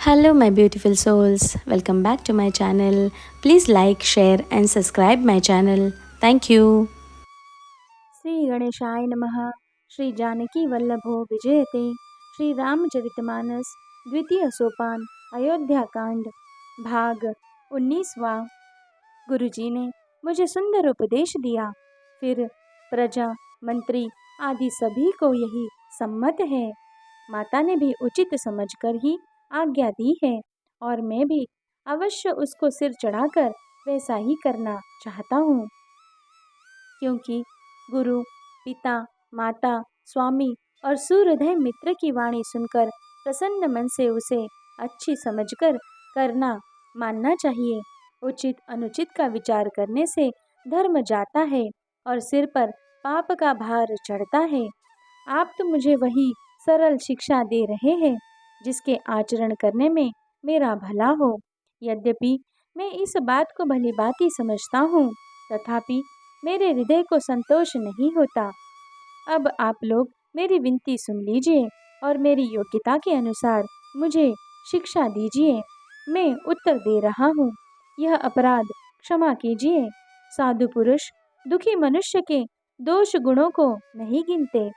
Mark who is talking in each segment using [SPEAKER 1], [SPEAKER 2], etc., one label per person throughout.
[SPEAKER 1] Hello, my beautiful souls. Welcome back to my channel. Please like, share, and subscribe my channel. Thank you.
[SPEAKER 2] Shri गणेशाय नमः। श्री जानकी वल्लभो विजयते। श्री रामचरितमानस द्वितीय सोपान अयोध्या कांड भाग 19वां। गुरुजी ने मुझे सुंदर उपदेश दिया। फिर प्रजा मंत्री आदि सभी को यही सम्मत है। माता ने भी उचित समझकर ही आज्ञा दी है और मैं भी अवश्य उसको सिर चढ़ाकर वैसा ही करना चाहता हूँ, क्योंकि गुरु, पिता, माता, स्वामी और सुहृदय मित्र की वाणी सुनकर प्रसन्न मन से उसे अच्छी समझकर करना मानना चाहिए। उचित अनुचित का विचार करने से धर्म जाता है और सिर पर पाप का भार चढ़ता है। आप तो मुझे वही सरल शिक्षा दे रहे हैं जिसके आचरण करने में मेरा भला हो। यद्यपि मैं इस बात को भली भांति समझता हूँ, तथापि मेरे हृदय को संतोष नहीं होता। अब आप लोग मेरी विनती सुन लीजिए और मेरी योग्यता के अनुसार मुझे शिक्षा दीजिए। मैं उत्तर दे रहा हूँ। यह अपराध क्षमा कीजिए। साधु पुरुष दुखी मनुष्य के दोष गुणों को नहीं गिनते।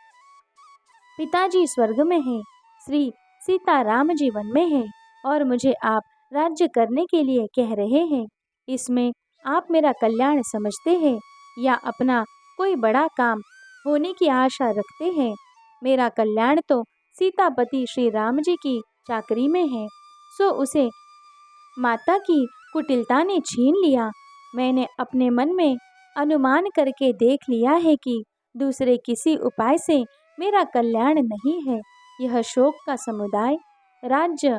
[SPEAKER 2] पिताजी स्वर्ग में हैं, श्री सीता राम जी वन में हैं और मुझे आप राज्य करने के लिए कह रहे हैं। इसमें आप मेरा कल्याण समझते हैं या अपना कोई बड़ा काम होने की आशा रखते हैं? मेरा कल्याण तो सीतापति श्री राम जी की चाकरी में है, सो उसे माता की कुटिलता ने छीन लिया। मैंने अपने मन में अनुमान करके देख लिया है कि दूसरे किसी उपाय से मेरा कल्याण नहीं है। यह शोक का समुदाय राज्य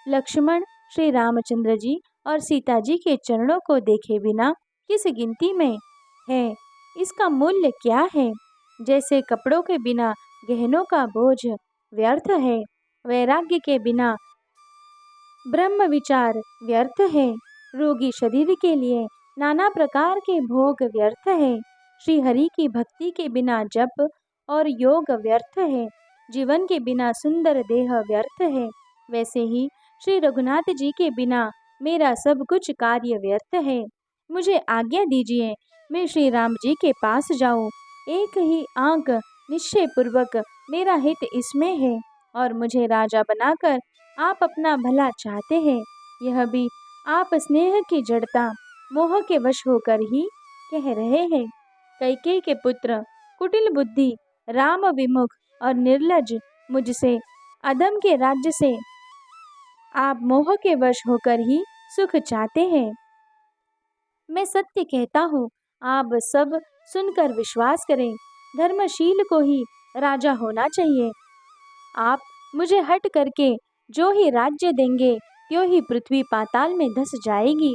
[SPEAKER 2] लक्ष्मण, श्री रामचंद्र जी और सीता जी के चरणों को देखे बिना किस गिनती में है? इसका मूल्य क्या है? जैसे कपड़ों के बिना गहनों का बोझ व्यर्थ है, वैराग्य के बिना ब्रह्म विचार व्यर्थ है, रोगी शरीर के लिए नाना प्रकार के भोग व्यर्थ है, श्री हरि की भक्ति के बिना जप और योग व्यर्थ है, जीवन के बिना सुंदर देह व्यर्थ है, वैसे ही श्री रघुनाथ जी के बिना मेरा सब कुछ कार्य व्यर्थ है। मुझे आज्ञा दीजिए, मैं श्री राम जी के पास जाऊं। एक ही आंक निश्चय पूर्वक मेरा हित इसमें है और मुझे राजा बनाकर आप अपना भला चाहते हैं। यह भी आप स्नेह की जड़ता मोह के वश होकर ही कह रहे हैं। कैकेयी के पुत्र, कुटिल बुद्धि, राम विमुख और निर्लज मुझसे अधम के राज्य से आप मोह के वश होकर ही सुख चाहते हैं। मैं सत्य कहता हूँ, आप सब सुनकर विश्वास करें। धर्मशील को ही राजा होना चाहिए। आप मुझे हट करके जो ही राज्य देंगे, त्यों ही पृथ्वी पाताल में धस जाएगी।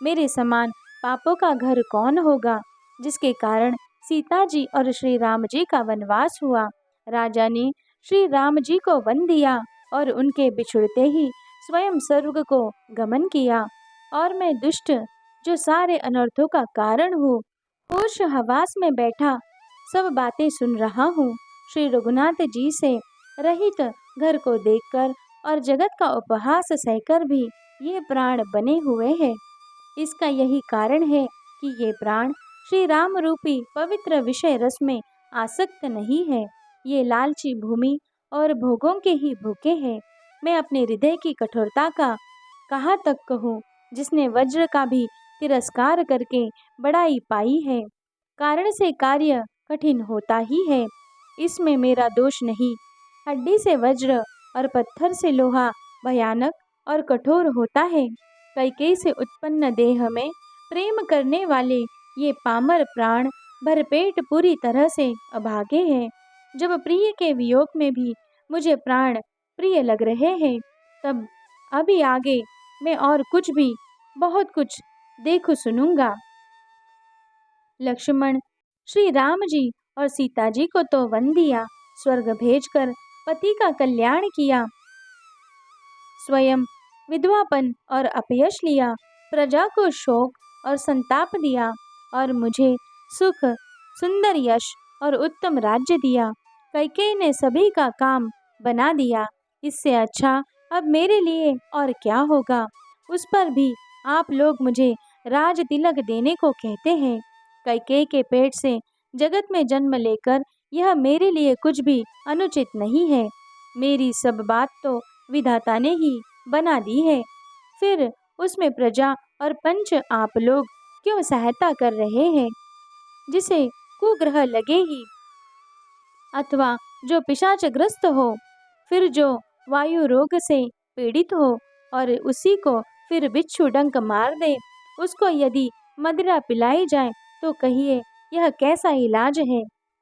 [SPEAKER 2] मेरे समान पापों का घर कौन होगा, जिसके कारण सीता जी और श्री राम जी का वनवास हुआ। राजा ने श्री राम जी को वन दिया और उनके बिछुड़ते ही स्वयं स्वर्ग को गमन किया, और मैं दुष्ट जो सारे अनर्थों का कारण हूँ, होश हवास में बैठा सब बातें सुन रहा हूँ। श्री रघुनाथ जी से रहित घर को देखकर और जगत का उपहास सहकर भी ये प्राण बने हुए हैं। इसका यही कारण है कि ये प्राण श्री राम रूपी पवित्र विषय रस में आसक्त नहीं है। ये लालची भूमि और भोगों के ही भूखे हैं। मैं अपने हृदय की कठोरता का कहाँ तक कहूँ, जिसने वज्र का भी तिरस्कार करके बड़ाई पाई है। कारण से कार्य कठिन होता ही है, इसमें मेरा दोष नहीं। हड्डी से वज्र और पत्थर से लोहा भयानक और कठोर होता है। कैकेयी से उत्पन्न देह में प्रेम करने वाले ये पामर प्राण भरपेट पूरी तरह से अभागे हैं। जब प्रिय के वियोग में भी मुझे प्राण प्रिय लग रहे हैं, तब अभी आगे मैं और कुछ भी बहुत कुछ देखूं सुनूंगा। लक्ष्मण, श्री राम जी और सीता जी को तो वन दिया, स्वर्ग भेजकर पति का कल्याण किया, स्वयं विधवापन और अपयश लिया, प्रजा को शोक और संताप दिया और मुझे सुख, सुंदर यश और उत्तम राज्य दिया। कैकेयी ने सभी का काम बना दिया। इससे अच्छा अब मेरे लिए और क्या होगा? उस पर भी आप लोग मुझे राज तिलक देने को कहते हैं। कैकेयी के पेट से जगत में जन्म लेकर यह मेरे लिए कुछ भी अनुचित नहीं है। मेरी सब बात तो विधाता ने ही बना दी है। फिर उसमें प्रजा और पंच आप लोग क्यों सहायता कर रहे हैं? जिसे कुग्रह लगे ही अथवा जो पिशाचग्रस्त हो, फिर जो वायु रोग से पीड़ित हो और उसी को फिर बिच्छू डंक मार दे, उसको यदि मदिरा पिलाई जाए तो कहिए यह कैसा इलाज है?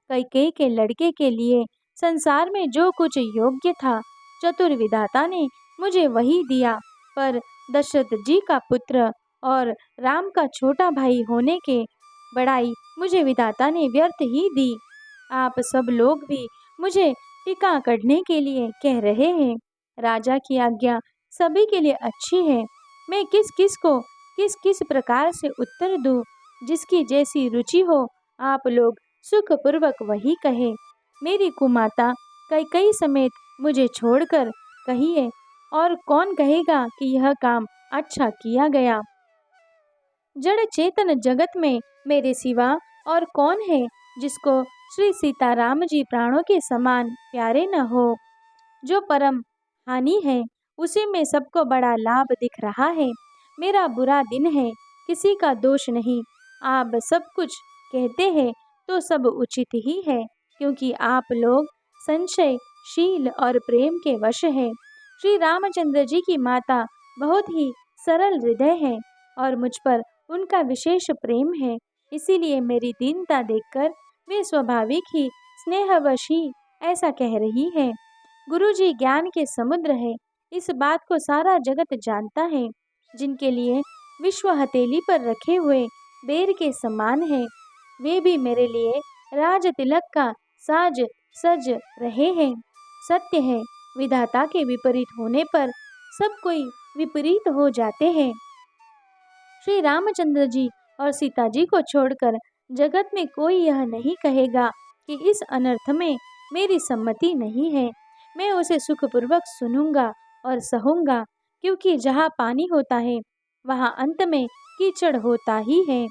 [SPEAKER 2] कैकेयी के लड़के के लिए संसार में जो कुछ योग्य था, चतुर विधाता ने मुझे वही दिया, पर दशरथ जी का पुत्र और राम का छोटा भाई होने के बड़ाई मुझे विधाता ने व्यर्थ ही दी। आप सब लोग भी मुझे टीका करने के लिए कह रहे हैं। राजा की आज्ञा सभी के लिए अच्छी है। मैं किस किस को किस किस प्रकार से उत्तर दूं? जिसकी जैसी रुचि हो, आप लोग सुखपूर्वक वही कहे। मेरी कुमाता कैकेयी समेत मुझे छोड़कर कहिए, और कौन कहेगा कि यह काम अच्छा किया गया? जड़ चेतन जगत में मेरे सिवा और कौन है जिसको श्री सीताराम जी प्राणों के समान प्यारे न हो? जो परम हानि है उसी में सबको बड़ा लाभ दिख रहा है। मेरा बुरा दिन है, किसी का दोष नहीं। आप सब कुछ कहते हैं तो सब उचित ही है, क्योंकि आप लोग संशय शील और प्रेम के वश है। श्री रामचंद्र जी की माता बहुत ही सरल हृदय है और मुझ पर उनका विशेष प्रेम है। इसीलिए मेरी दीनता देखकर वे स्वाभाविक ही स्नेहवश ही ऐसा कह रही है। गुरुजी ज्ञान के समुद्र है, इस बात को सारा जगत जानता है। जिनके लिए विश्व हथेली पर रखे हुए बेर के समान है, वे भी मेरे लिए राज तिलक का साज सज रहे हैं। सत्य है, विधाता के विपरीत होने पर सब कोई विपरीत हो जाते हैं। श्री रामचंद्र जी और सीता जी को छोड़कर जगत में कोई यह नहीं कहेगा कि इस अनर्थ में मेरी सम्मति नहीं है। मैं उसे सुखपूर्वक सुनूंगा और सहूंगा, क्योंकि जहाँ पानी होता है वहाँ अंत में कीचड़ होता ही है।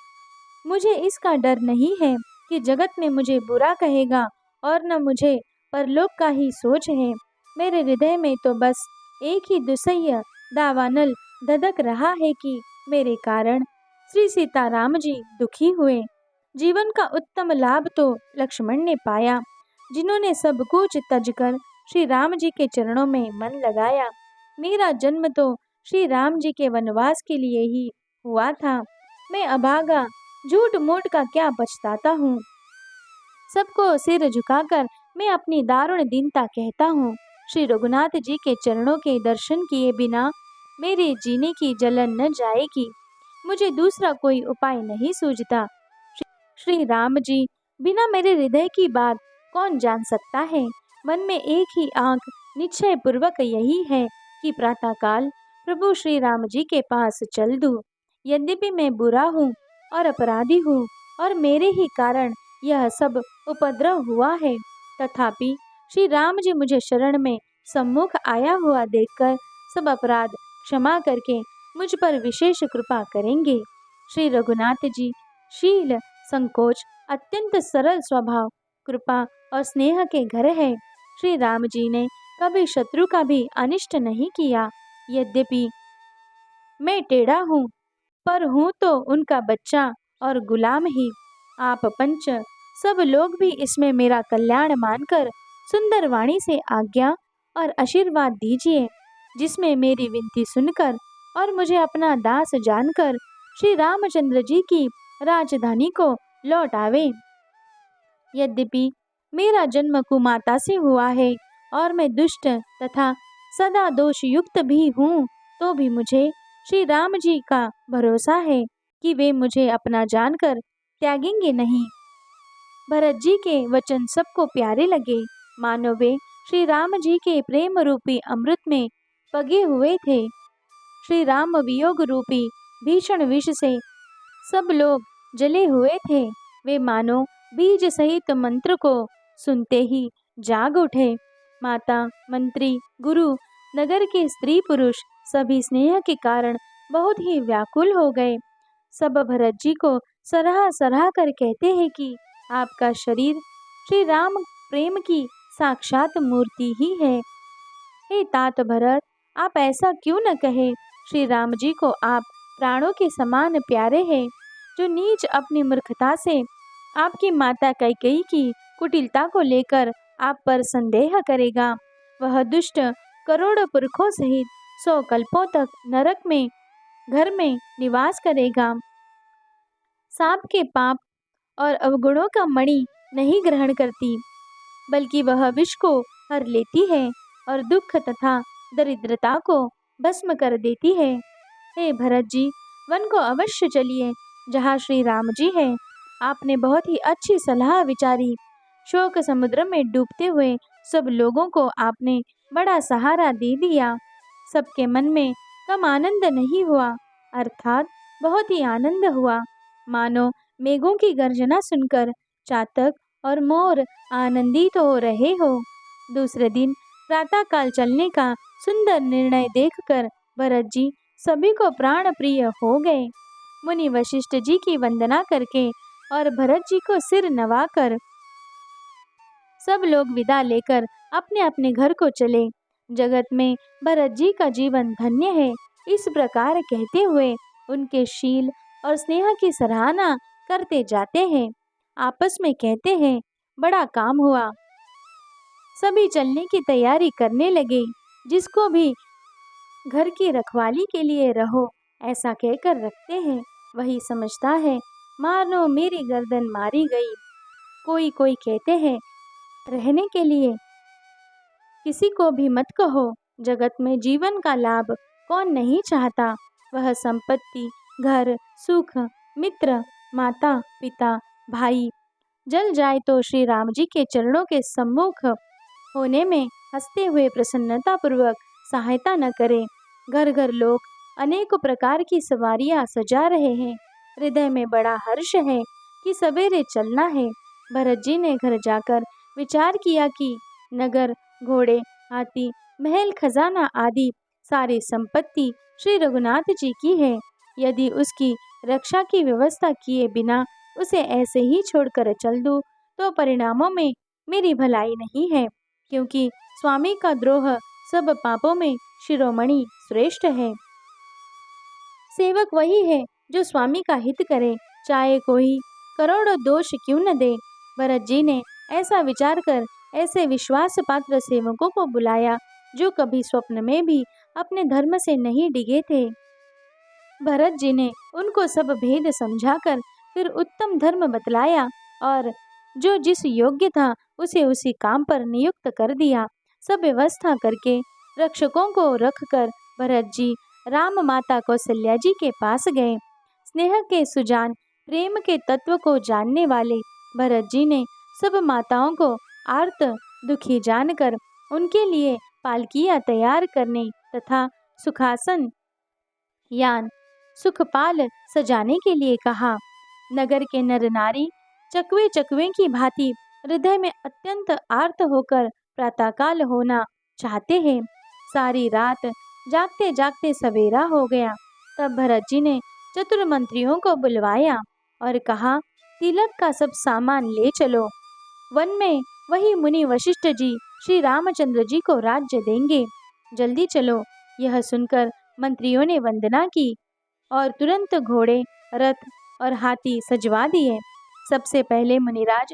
[SPEAKER 2] मुझे इसका डर नहीं है कि जगत में मुझे बुरा कहेगा, और न मुझे परलोक का ही सोच है। मेरे हृदय में तो बस एक ही दुसह्य दावानल धधक रहा है कि मेरे कारण श्री सीताराम जी दुखी हुए। जीवन का उत्तम लाभ तो लक्ष्मण ने पाया, जिन्होंने सब कुछ तजकर श्री राम जी के चरणों में मन लगाया। मेरा जन्म तो श्री राम जी के वनवास के लिए ही हुआ था। मैं अभागा झूठ मूठ का क्या पछताता हूँ। सबको सिर झुकाकर मैं अपनी दारुण दीनता कहता हूँ। श्री रघुनाथ जी के चरणों के दर्शन किए बिना मेरे जीने की जलन न जाएगी। मुझे दूसरा कोई उपाय नहीं सूझता। श्री राम जी बिना मेरे हृदय की बात कौन जान सकता है? मन में एक ही आंख निश्चय पूर्वक यही है कि प्रातःकाल प्रभु श्री राम जी के पास चल दूं। यद्यपि मैं बुरा हूँ और अपराधी हूँ और मेरे ही कारण यह सब उपद्रव हुआ है, तथापि श्री राम जी मुझे शरण में सम्मुख आया हुआ देखकर सब अपराध क्षमा करके मुझ पर विशेष कृपा करेंगे। श्री रघुनाथ जी शील संकोच अत्यंत सरल स्वभाव कृपा और स्नेह के घर है। श्री राम जी ने कभी शत्रु का भी अनिष्ट नहीं किया। यद्यपि मैं टेढ़ा हूँ, पर हूँ तो उनका बच्चा और गुलाम ही। आप पंच सब लोग भी इसमें मेरा कल्याण मानकर सुंदर वाणी से आज्ञा और आशीर्वाद दीजिए, जिसमें मेरी विनती सुनकर और मुझे अपना दास जानकर श्री रामचंद्र जी की राजधानी को लौट आवे। यद्यपि मेरा जन्म कुमाता से हुआ है और मैं दुष्ट तथा सदा दोष युक्त भी हूँ, तो भी मुझे श्री राम जी का भरोसा है कि वे मुझे अपना जानकर त्यागेंगे नहीं। भरत जी के वचन सबको प्यारे लगे, मानो वे श्री राम जी के प्रेम रूपी अमृत में पगे हुए थे। श्री राम वियोग रूपी भीषण विष से सब लोग जले हुए थे। वे मानो बीज सहित मंत्र को सुनते ही जाग उठे। माता, मंत्री, गुरु नगर के स्त्री पुरुष सभी स्नेह के कारण बहुत ही व्याकुल हो गए। सब भरत जी को सराह सराह कर कहते हैं कि आपका शरीर श्री राम प्रेम की साक्षात मूर्ति ही है। हे तात भरत, आप ऐसा क्यों न कहे? श्री राम जी को आप प्राणों के समान प्यारे हैं। जो नीच अपनी मूर्खता से आपकी माता कैकेयी की कुटिलता को लेकर आप पर संदेह करेगा, वह दुष्ट करोड़ों पुरखों सहित 100 कल्पों तक नरक में घर में निवास करेगा। सांप के पाप और अवगुणों का मणि नहीं ग्रहण करती, बल्कि वह विष को हर लेती है और दुख तथा दरिद्रता को भस्म कर देती है। हे भरत जी, वन को अवश्य चलिए जहाँ श्री राम जी हैं। आपने बहुत ही अच्छी सलाह विचारी। शोक समुद्र में डूबते हुए सब लोगों को आपने बड़ा सहारा दे दिया। सबके मन में कम आनंद नहीं हुआ, अर्थात बहुत ही आनंद हुआ। मानो मेघों की गर्जना सुनकर चातक और मोर आनंदित हो रहे हो। दूसरे दिन प्रातःकाल चलने का सुंदर निर्णय देखकर भरत जी सभी को प्राण प्रिय हो गए। मुनि वशिष्ठ जी की वंदना करके और भरत जी को सिर नवाकर सब लोग विदा लेकर अपने अपने घर को चले। जगत में भरत जी का जीवन धन्य है, इस प्रकार कहते हुए उनके शील और स्नेह की सराहना करते जाते हैं। आपस में कहते हैं, बड़ा काम हुआ। सभी चलने की तैयारी करने लगे। जिसको भी घर की रखवाली के लिए रहो ऐसा कहकर रखते हैं, वही समझता है मानो मेरी गर्दन मारी गई। कोई कोई कहते हैं, रहने के लिए किसी को भी मत कहो। जगत में जीवन का लाभ कौन नहीं चाहता। वह संपत्ति, घर, सुख, मित्र, माता पिता, भाई जल जाए तो श्री राम जी के चरणों के सम्मुख होने में हंसते हुए प्रसन्नता पूर्वक सहायता न करे। घर घर लोग अनेक प्रकार की सवारियां सजा रहे हैं। हृदय में बड़ा हर्ष है कि सवेरे चलना है। भरत जी ने घर जाकर विचार किया कि नगर, घोड़े, हाथी, महल, खजाना आदि सारी संपत्ति श्री रघुनाथ जी की है। यदि उसकी रक्षा की व्यवस्था किए बिना उसे ऐसे ही छोड़कर चल दूं तो परिणामों में मेरी भलाई नहीं है, क्योंकि स्वामी का द्रोह सब पापों में शिरोमणि श्रेष्ठ है। सेवक वही है जो स्वामी का हित करे, चाहे कोई करोड़ों दोष क्यों न दे। भरत जी ने ऐसा विचार कर ऐसे विश्वास पात्र सेवकों को बुलाया जो कभी स्वप्न में भी अपने धर्म से नहीं डिगे थे। भरत जी ने उनको सब भेद समझाकर फिर उत्तम धर्म बतलाया और जो जिस योग्य था उसे उसी काम पर नियुक्त कर दिया। सब व्यवस्था करके रक्षकों को रखकर भरत जी राम माता कौशल्या जी के पास गए। स्नेह के सुजान, प्रेम के तत्व को जानने वाले भरत जी ने सब माताओं को आर्त दुखी जानकर उनके लिए पालकियां तैयार करने तथा सुखासन यान सुखपाल सजाने के लिए कहा। नगर के नर नारी चकवे चकवे की भांति हृदय में अत्यंत आर्त होकर प्रातःकाल होना चाहते हैं। सारी रात जागते जागते सवेरा हो गया। तब भरत जी ने चतुर मंत्रियों को बुलवाया और कहा, तिलक का सब सामान ले चलो। वन में वही मुनि वशिष्ठ जी श्री रामचंद्र जी को राज्य देंगे, जल्दी चलो। यह सुनकर मंत्रियों ने वंदना की और तुरंत घोड़े, रथ और हाथी सजवा दिए। सबसे पहले मुनिराज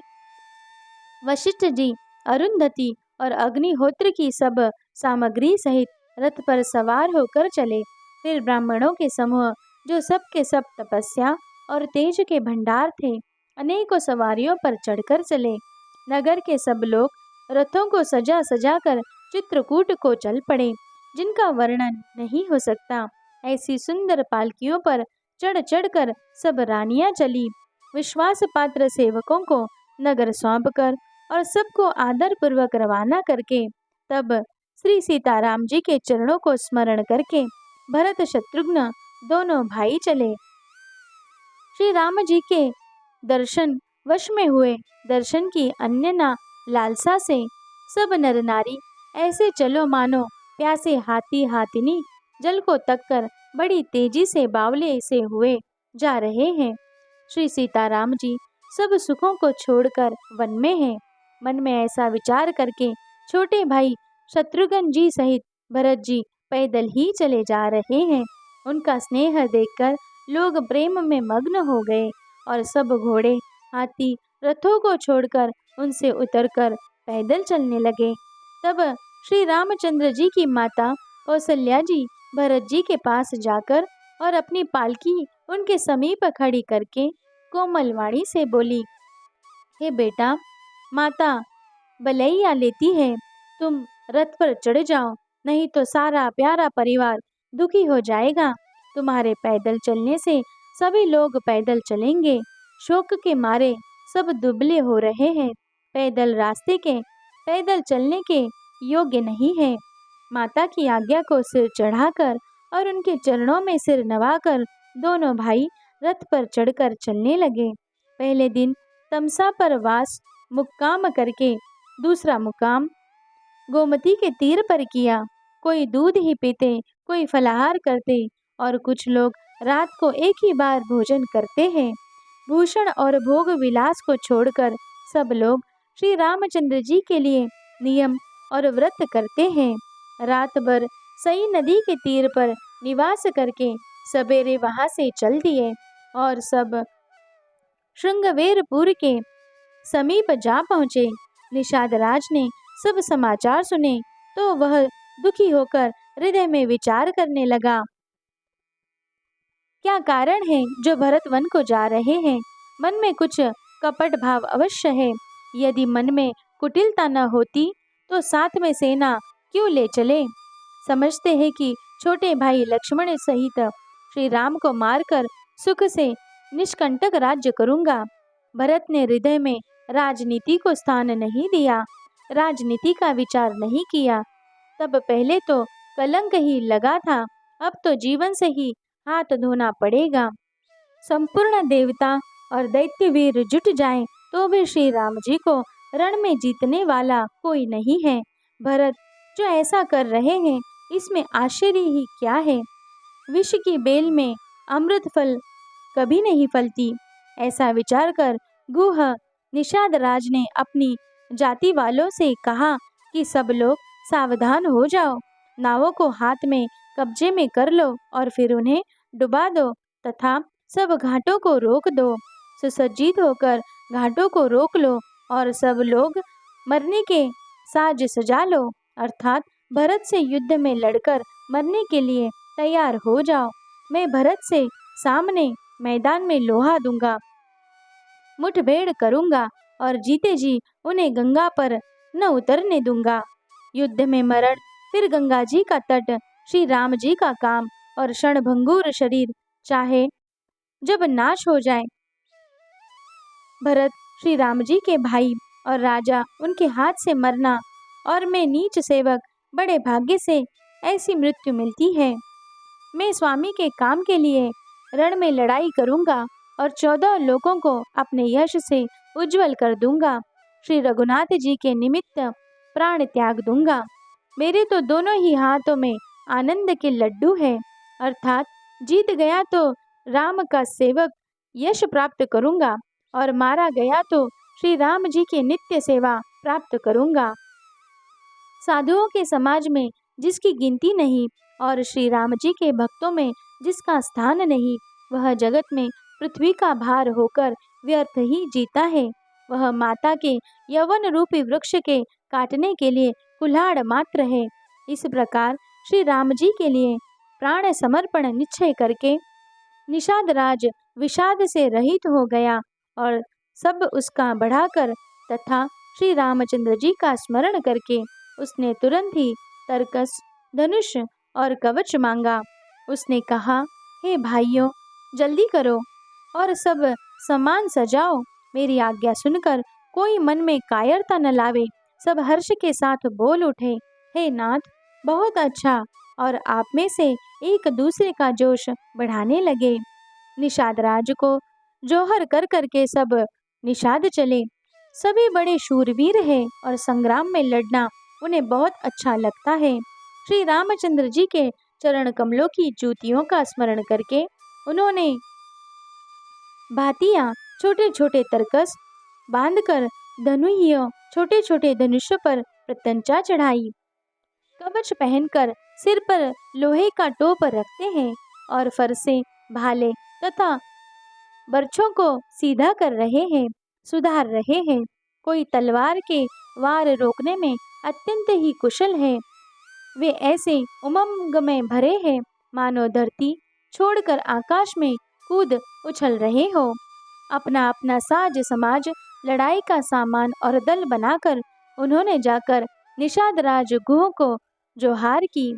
[SPEAKER 2] वशिष्ठ जी अरुंधति और अग्निहोत्र की सब सामग्री सहित रथ पर सवार होकर चले। फिर ब्राह्मणों के समूह जो सब के सब तपस्या और तेज के भंडार थे, अनेकों सवारियों पर चढ़कर चले। नगर के सब लोग रथों को सजा सजा कर चित्रकूट को चल पड़े, जिनका वर्णन नहीं हो सकता। ऐसी सुंदर पालकियों पर चढ़ चढ़कर सब रानियां चली। विश्वास पात्र सेवकों को नगर सौंपकर और सबको आदर पूर्वक रवाना करके तब श्री सीताराम जी के चरणों को स्मरण करके भरत शत्रुघ्न दोनों भाई चले। श्री राम जी के दर्शन वश में हुए। दर्शन की अन्य ना लालसा से सब नर नारी ऐसे चलो मानो प्यासे हाथी हाथिनी जल को तककर बड़ी तेजी से बावले से हुए जा रहे हैं। श्री सीताराम जी सब सुखों को छोड़कर वन में हैं। मन में ऐसा विचार करके छोटे भाई शत्रुघ्न जी सहित भरत जी पैदल ही चले जा रहे हैं। उनका स्नेह देखकर लोग प्रेम में मग्न हो गए और सब घोड़े, हाथी, रथों को छोड़कर उनसे उतरकर पैदल चलने लगे। तब श्री रामचंद्र जी की माता कौशल्या जी भरत जी के पास जाकर और अपनी पालकी उनके समीप खड़ी करके कोमल वाणी से बोली, हे बेटा, माता बलैया लेती है, तुम रथ पर चढ़ जाओ, नहीं तो सारा प्यारा परिवार दुखी हो जाएगा। तुम्हारे पैदल चलने से सभी लोग पैदल चलेंगे। शोक के मारे सब दुबले हो रहे हैं। पैदल रास्ते के पैदल चलने के योग्य नहीं है। माता की आज्ञा को सिर चढ़ाकर और उनके चरणों में सिर नवाकर दोनों भाई रथ पर चढ़कर चलने लगे। पहले दिन तमसा पर वास मुक्काम करके दूसरा मुकाम गोमती के तीर पर किया। कोई दूध ही पीते, कोई फलाहार करते और कुछ लोग रात को एक ही बार भोजन करते हैं। भूषण और भोग विलास को छोड़कर सब लोग श्री रामचंद्र जी के लिए नियम और व्रत करते हैं। रात भर सई नदी के तीर पर निवास करके सवेरे वहां से चल दिए और सब श्रृंगवेरपुर के समीप जा पहुँचे। निषाद राज ने सब समाचार सुने तो वह दुखी होकर हृदय में विचार करने लगा, क्या कारण है जो भरत वन को जा रहे हैं? मन में कुछ कपट भाव अवश्य है। यदि मन में कुटिलता न होती तो साथ में सेना क्यों ले चले? समझते हैं कि छोटे भाई लक्ष्मण सहित श्री राम को मारकर सुख से निष्कंटक राज्य करूंगा। भरत ने हृदय में राजनीति को स्थान नहीं दिया, राजनीति का विचार नहीं किया। तब पहले तो कलंक ही लगा था, अब तो जीवन से ही हाथ धोना पड़ेगा। संपूर्ण देवता और दैत्यवीर जुट जाएं तो भी श्री राम जी को रण में जीतने वाला कोई नहीं है। भरत जो ऐसा कर रहे हैं इसमें आश्चर्य ही क्या है? विष की बेल में अमृत फल कभी नहीं फलती। ऐसा विचार कर गुह निषाद राज ने अपनी जाति वालों से कहा कि सब लोग सावधान हो जाओ, नावों को हाथ में कब्जे में कर लो और फिर उन्हें डुबा दो तथा सब घाटों को रोक दो। सुसज्जित होकर घाटों को रोक लो और सब लोग मरने के साज सजा लो, अर्थात भरत से युद्ध में लड़कर मरने के लिए तैयार हो जाओ। मैं भरत से सामने मैदान में लोहा दूंगा, मुठभेड़ करूंगा और जीते जी उन्हें गंगा पर न उतरने दूंगा। युद्ध में मरण, फिर गंगा जी का तट, श्री राम जी का काम और क्षणभंगुर शरीर चाहे जब नाश हो जाए। भरत श्री राम जी के भाई और राजा, उनके हाथ से मरना और मैं नीच सेवक, बड़े भाग्य से ऐसी मृत्यु मिलती है। मैं स्वामी के काम के लिए रण में लड़ाई करूंगा और 14 लोगों को अपने यश से उज्जवल कर दूंगा। श्री रघुनाथ जी के निमित्त प्राण त्याग दूंगा। मेरे तो दोनों ही हाथों में आनंद के लड्डू है, अर्थात जीत गया तो राम का सेवक यश प्राप्त करूंगा और मारा गया तो श्री राम जी की नित्य सेवा प्राप्त करूंगा। साधुओं के समाज में जिसकी गिनती नहीं और श्री राम जी के भक्तों में जिसका स्थान नहीं, वह जगत में पृथ्वी का भार होकर व्यर्थ ही जीता है। वह माता के यौवन रूपी वृक्ष के काटने के लिए कुल्हाड़ मात्र है। इस प्रकार श्री राम जी के लिए प्राण समर्पण निश्चय करके निषाद राज विषाद से रहित हो गया और सब उसका बढ़ाकर तथा श्री रामचंद्र जी का स्मरण करके उसने तुरंत ही तरकस, धनुष और कवच मांगा। उसने कहा, हे भाइयों, जल्दी करो और सब सामान सजाओ। मेरी आज्ञा सुनकर कोई मन में कायरता न लावे। सब हर्ष के साथ बोल उठे, हे नाथ, बहुत अच्छा। और आप में से एक दूसरे का जोश बढ़ाने लगे। निषाद राज को जोहर कर करके सब निषाद चले। सभी बड़े शूरवीर हैं और संग्राम में लड़ना उन्हें बहुत अच्छा लगता है। श्री रामचंद्र जी के चरण कमलों की ज्योतियों का स्मरण करके उन्होंने भातियां छोटे छोटे तरकस बांधकर धनुहियों छोटे छोटे धनुष्य पर प्रत्यंचा चढ़ाई। कवच पहनकर सिर पर लोहे का टोप रखते हैं और फरसे भाले तथा बर्छों को सीधा कर रहे हैं, सुधार रहे हैं। कोई तलवार के वार रोकने में अत्यंत ही कुशल है। वे ऐसे उमंग में भरे हैं मानो धरती छोड़कर आकाश में कूद उछल रहे हो। अपना अपना साज समाज लड़ाई का सामान और दल बनाकर उन्होंने जाकर निषाद राज गुह को जोहार की।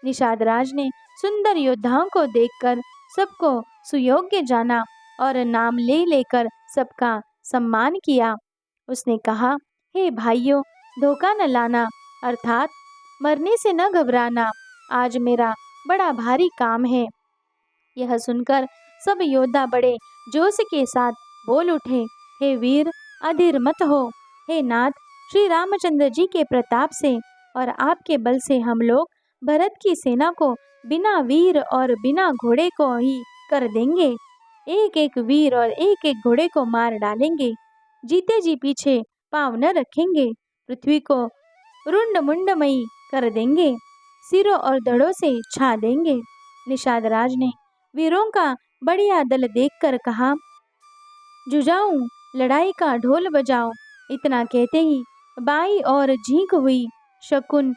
[SPEAKER 2] निषाद राज ने सुंदर योद्धाओं को देखकर सबको सुयोग्य जाना और नाम ले लेकर सबका सम्मान किया। उसने कहा, हे भाइयों, धोखा न लाना, अर्थात मरने से न घबराना। आज मेरा बड़ा भारी काम है। यह सुनकर सब योद्धा बड़े जोश के साथ बोल उठे, हे वीर, अधीर मत हो। हे नाथ, श्री रामचंद्र जी के प्रताप से और आपके बल से हम लोग भरत की सेना को बिना वीर और बिना घोड़े को ही कर देंगे। एक एक वीर और एक एक घोड़े को मार डालेंगे। जीते जी पीछे पाँव न रखेंगे। पृथ्वी को रुंड मुंडमयी कर देंगे। सिरों और धड़ों से छा देंगे। निषाद राज ने वीरों का बढ़िया दल देखकर कहा, जुझाऊं, लड़ाई का ढोल बजाओ। इतना कहते ही बाई और झींक हुई। शकुन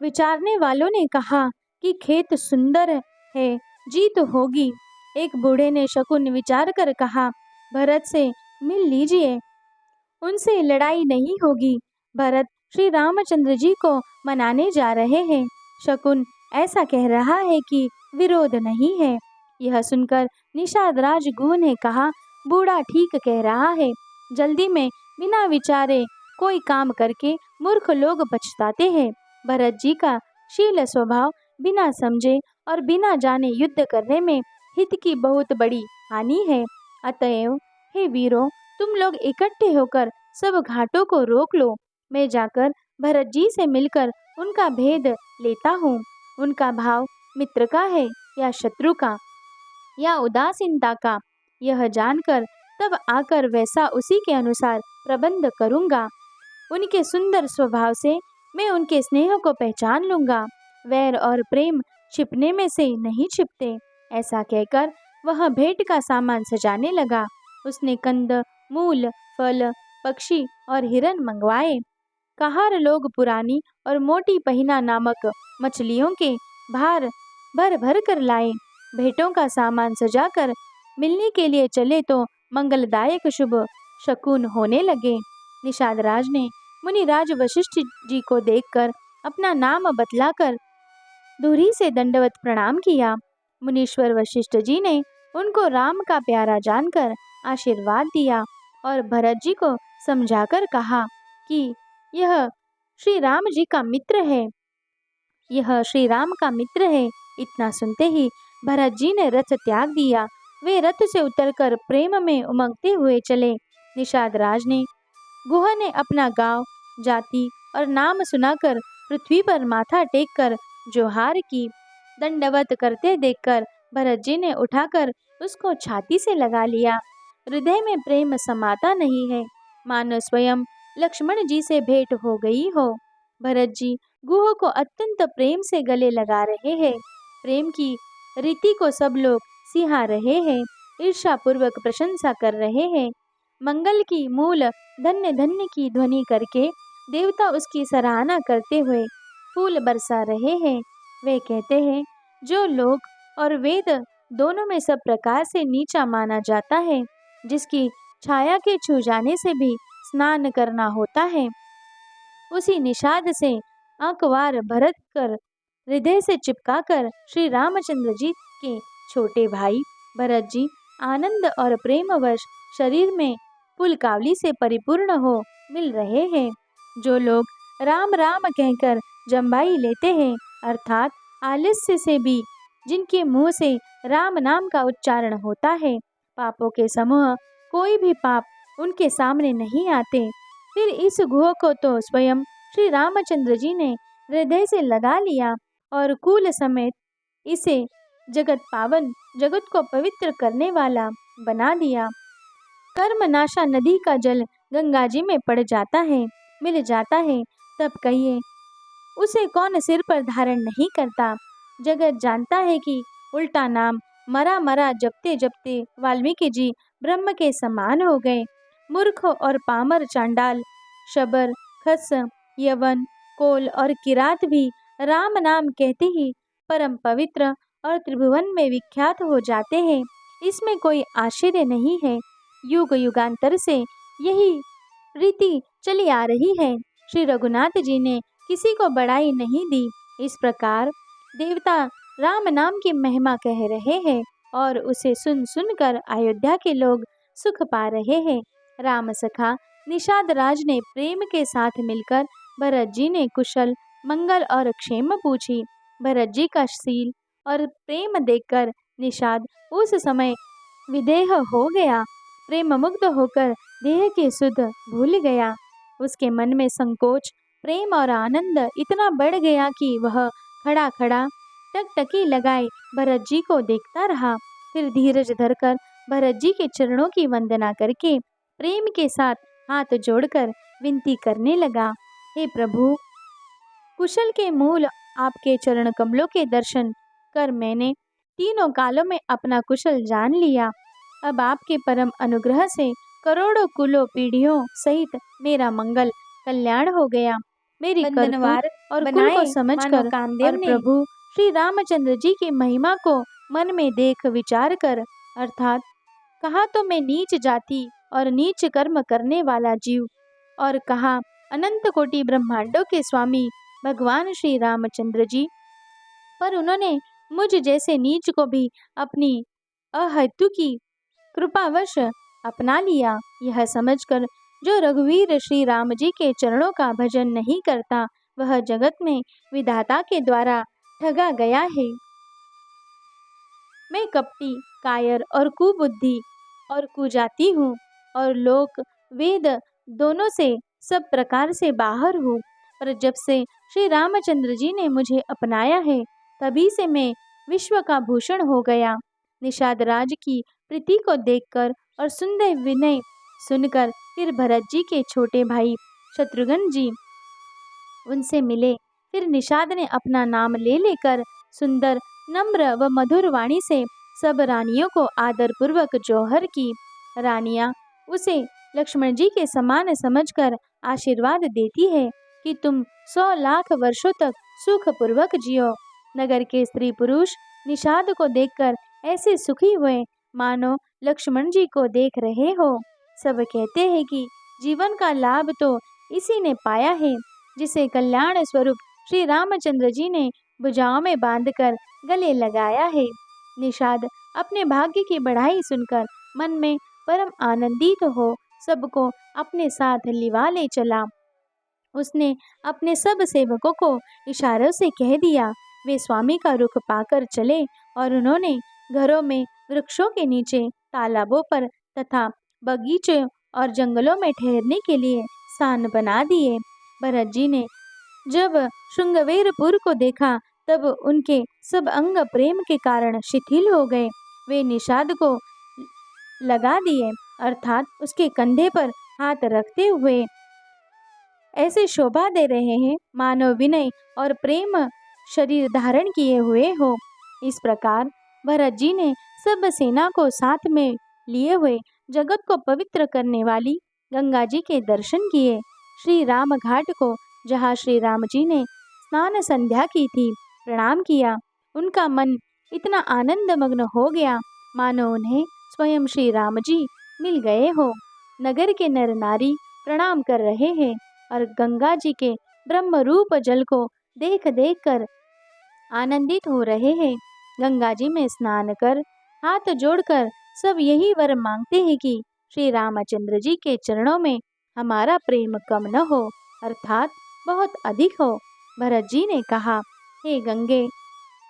[SPEAKER 2] विचारने वालों ने कहा कि खेत सुंदर है, जीत होगी। एक बूढ़े ने शकुन विचार कर कहा, भरत से मिल लीजिए, उनसे लड़ाई नहीं होगी। भरत श्री रामचंद्र जी को मनाने जा रहे हैं। शकुन ऐसा कह रहा है कि विरोध नहीं है। यह सुनकर निषाद राज गुह ने कहा, बूढ़ा ठीक कह रहा है। जल्दी में बिना विचारे कोई काम करके मूर्ख लोग पछताते हैं। भरत जी का शील स्वभाव बिना समझे और बिना जाने युद्ध करने में हित की बहुत बड़ी हानि है। अतएव हे वीरों, तुम लोग इकट्ठे होकर सब घाटों को रोक लो। मैं जाकर भरत जी से मिलकर उनका भेद लेता हूँ। उनका भाव मित्र का है या शत्रु का या उदासीनता का, यह जानकर तब आकर वैसा उसी के अनुसार प्रबंध करूँगा। उनके सुंदर स्वभाव से मैं उनके स्नेह को पहचान लूँगा। वैर और प्रेम छिपने में से नहीं छिपते। ऐसा कहकर वह भेंट का सामान सजाने लगा। उसने कंद, मूल, फल, पक्षी और हिरन मंगवाए। कहार लोग पुरानी और मोटी पहिना नामक मछलियों के भार भर भर कर लाए। भेंटों का सामान सजाकर मिलने के लिए चले तो मंगलदायक शुभ शकुन होने लगे। निषाद राज ने मुनिराज वशिष्ठ जी को देखकर अपना नाम बतलाकर दूरी से दंडवत प्रणाम किया। मुनीश्वर वशिष्ठ जी ने उनको राम का प्यारा जानकर आशीर्वाद दिया और भरत जी को समझाकर कहा कि यह श्री राम जी का मित्र है, यह श्री राम का मित्र है। इतना सुनते ही भरत जी ने रथ त्याग दिया। वे रथ से उतरकर प्रेम में उमंगते हुए चले। निषाद राज ने गुहा ने अपना गांव, जाति और नाम सुनाकर पृथ्वी पर माथा टेककर जोहार की। दंडवत करते देखकर भरत जी ने उठाकर उसको छाती से लगा लिया। हृदय में प्रेम समाता नहीं है, मानो स्वयं लक्ष्मण जी से भेंट हो गई हो। भरत जी गुह को अत्यंत प्रेम से गले लगा रहे हैं। प्रेम की रीति को सब लोग सिहा रहे हैं, ईर्ष्या पूर्वक प्रशंसा कर रहे हैं। मंगल की मूल धन्य धन्य की ध्वनि करके देवता उसकी सराहना करते हुए फूल बरसा रहे हैं। वे कहते हैं, जो लोक और वेद दोनों में सब प्रकार से नीचा माना जाता है, जिसकी छाया के छू जाने से भी स्नान करना होता है, उसी निषाद से आंकवार भरत कर हृदय से चिपकाकर श्री रामचंद्र जी के छोटे भाई भरत जी आनंद और प्रेमवश शरीर में पुलकावली से परिपूर्ण हो मिल रहे हैं। जो लोग राम राम कहकर जम्बाई लेते हैं, अर्थात आलस्य से भी जिनके मुंह से राम नाम का उच्चारण होता है, पापों के समूह कोई भी पाप उनके सामने नहीं आते। फिर इस गुह को तो स्वयं श्री रामचंद्र जी ने हृदय से लगा लिया और कुल समेत इसे जगत पावन, जगत को पवित्र करने वाला बना दिया। कर्मनाशा नदी का जल गंगा जी में पड़ जाता है, मिल जाता है, तब कहिए उसे कौन सिर पर धारण नहीं करता। जगत जानता है कि उल्टा नाम मरा मरा जपते जपते वाल्मीकि जी ब्रह्म के समान हो गए। मूर्ख और पामर चांडाल, शबर, खस, यवन, कोल और किरात भी राम नाम कहते ही परम पवित्र और त्रिभुवन में विख्यात हो जाते हैं। इसमें कोई आश्चर्य नहीं है। युग युगांतर से यही रीति चली आ रही है। श्री रघुनाथ जी ने किसी को बड़ाई नहीं दी। इस प्रकार देवता राम नाम की महिमा कह रहे हैं और उसे सुन सुनकर अयोध्या के लोग सुख पा रहे हैं। राम सखा निषाद राज ने प्रेम के साथ मिलकर भरत जी ने कुशल मंगल और क्षेम पूछी। भरत जी का शील और प्रेम देखकर निषाद उस समय विदेह हो गया। प्रेम मुग्ध होकर देह की सुध भूल गया। उसके मन में संकोच, प्रेम और आनंद इतना बढ़ गया कि वह खड़ा खड़ा टकटकी लगाए भरत जी को देखता रहा। फिर धीरज धरकर भरत जी के चरणों की वंदना करके प्रेम के साथ हाथ जोड़कर विनती करने लगा, हे प्रभु, कुशल के मूल आपके चरण कमलों के दर्शन कर मैंने तीनों कालों में अपना कुशल जान लिया। अब आपके परम अनुग्रह से करोड़ों कुलों पीढ़ियों सहित मेरा मंगल कल्याण हो गया। मेरी करतूत और कुल को समझकर और प्रभु श्री रामचंद्र जी की महिमा को मन में देख विचार कर, अर्थात कहा तो मैं नीच जाति और नीच कर्म करने वाला जीव, और कहा अनंत कोटि ब्रह्मांडों के स्वामी भगवान श्री रामचंद्र जी, पर उन्होंने मुझ जैसे नीच को भी अपनी अहेतु की कृपावश अपना लिया। यह समझकर जो रघुवीर श्री राम जी के चरणों का भजन नहीं करता, वह जगत में विधाता के द्वारा ठगा गया है। मैं कपटी, कायर और कुबुद्धि और कुजाति हूँ और लोक वेद दोनों से सब प्रकार से बाहर हूँ। पर जब से श्री रामचंद्र जी ने मुझे अपनाया है, तभी से मैं विश्व का भूषण हो गया। निषाद राज की प्रीति को देखकर और सुंदर विनय सुनकर फिर भरत जी के छोटे भाई शत्रुघ्न जी उनसे मिले। फिर निषाद ने अपना नाम ले लेकर सुंदर, नम्र व मधुर वाणी से सब रानियों को आदर पूर्वक जौहर की। रानियां उसे लक्ष्मण जी के समान समझकर आशीर्वाद देती है कि तुम 100 लाख वर्षों तक सुख पूर्वक जियो। नगर के स्त्री पुरुष निषाद को देखकर ऐसे सुखी हुए मानो लक्ष्मण जी को देख रहे हो। सब कहते हैं कि जीवन का लाभ तो इसी ने पाया है जिसे कल्याण स्वरूप श्री रामचंद्र जी ने भुजाओं में बांधकर गले लगाया है। निषाद अपने भाग्य की बढ़ाई सुनकर मन में परम आनंदित हो सबको अपने साथ लिवा ले चला। उसने अपने सब सेवकों को इशारों से कह दिया, वे स्वामी का रुख पाकर चले और उन्होंने घरों में, वृक्षों के नीचे, तालाबों पर तथा बगीचे और जंगलों में ठहरने के लिए स्थान बना दिए। भरत जी ने जब श्रृंगवेरपुर को देखा, तब उनके सब अंग प्रेम के कारण शिथिल हो गए। वे निषाद को लगा दिए, अर्थात उसके कंधे पर हाथ रखते हुए ऐसे शोभा दे रहे हैं मानो विनय और प्रेम शरीर धारण किए हुए हो। इस प्रकार भरत जी ने सब सेना को साथ में लिए हुए जगत को पवित्र करने वाली गंगा जी के दर्शन किए। श्री राम घाट को, जहाँ श्री राम जी ने स्नान संध्या की थी, प्रणाम किया। उनका मन इतना आनंद मग्न हो गया मानो उन्हें स्वयं श्री राम जी मिल गए हो। नगर के नर नारी प्रणाम कर रहे हैं और गंगा जी के ब्रह्म रूप जल को देख देख कर आनंदित हो रहे हैं। गंगा जी में स्नान कर हाथ जोड़कर सब यही वर मांगते हैं कि श्री रामचंद्र जी के चरणों में हमारा प्रेम कम न हो, अर्थात बहुत अधिक हो। भरत जी ने कहा, हे गंगे,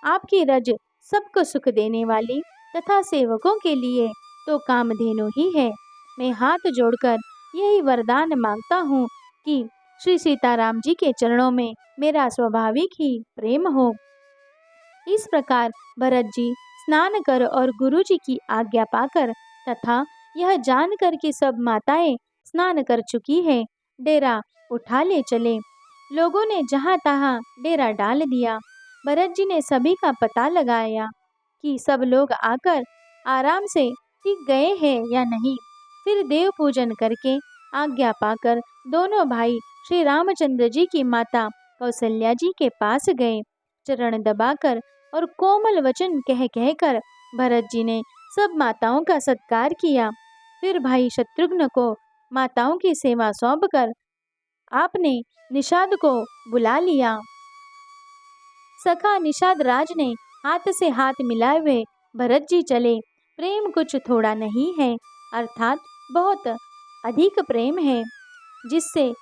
[SPEAKER 2] आपकी रज सबको सुख देने वाली तथा सेवकों के लिए तो कामधेनु ही है। मैं हाथ जोड़कर यही वरदान मांगता हूँ कि श्री सीताराम जी के चरणों में मेरा स्वाभाविक ही प्रेम हो। इस प्रकार भरत जी स्नान कर और गुरु जी की आज्ञा पाकर तथा यह जानकर कि सब माताएं स्नान कर चुकी है, डेरा उठा ले चले। लोगों ने जहां तहां डेरा डाल दिया। भरत जी ने सभी का पता लगाया कि सब लोग आकर आराम से टिक गए हैं या नहीं। फिर देव पूजन करके आज्ञा पाकर दोनों भाई श्री रामचंद्र जी की माता कौशल्या जी के पास गए। चरण दबाकर और कोमल वचन कह कहकर भरत जी ने सब माताओं का सत्कार किया। फिर भाई शत्रुघ्न को माताओं की सेवा सौंपकर आपने निषाद को बुला लिया। सखा निषाद राज ने हाथ से हाथ मिलाए हुए भरत जी चले। प्रेम कुछ थोड़ा नहीं है, अर्थात बहुत अधिक प्रेम है, जिससे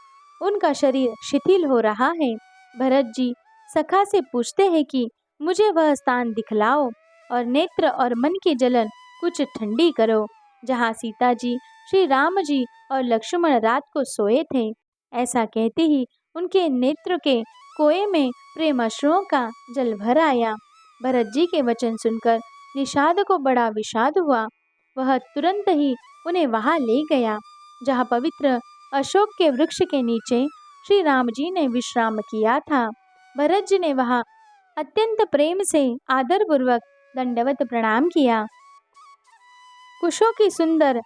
[SPEAKER 2] उनका शरीर शिथिल हो रहा है। भरत जी सखा से पूछते हैं कि मुझे वह स्थान दिखलाओ और नेत्र और मन की जलन कुछ ठंडी करो जहाँ सीता जी, श्री राम जी और लक्ष्मण रात को सोए थे। ऐसा कहते ही उनके नेत्र के कोए में प्रेम अश्रुओं का जल भर आया। भरत जी के वचन सुनकर निषाद को बड़ा विषाद हुआ। वह तुरंत ही उन्हें वहां ले गया जहाँ पवित्र अशोक के वृक्ष के नीचे श्री राम जी ने विश्राम किया था। भरत जी ने वहां अत्यंत प्रेम से आदरपूर्वक दंडवत प्रणाम किया। कुशों की सुंदर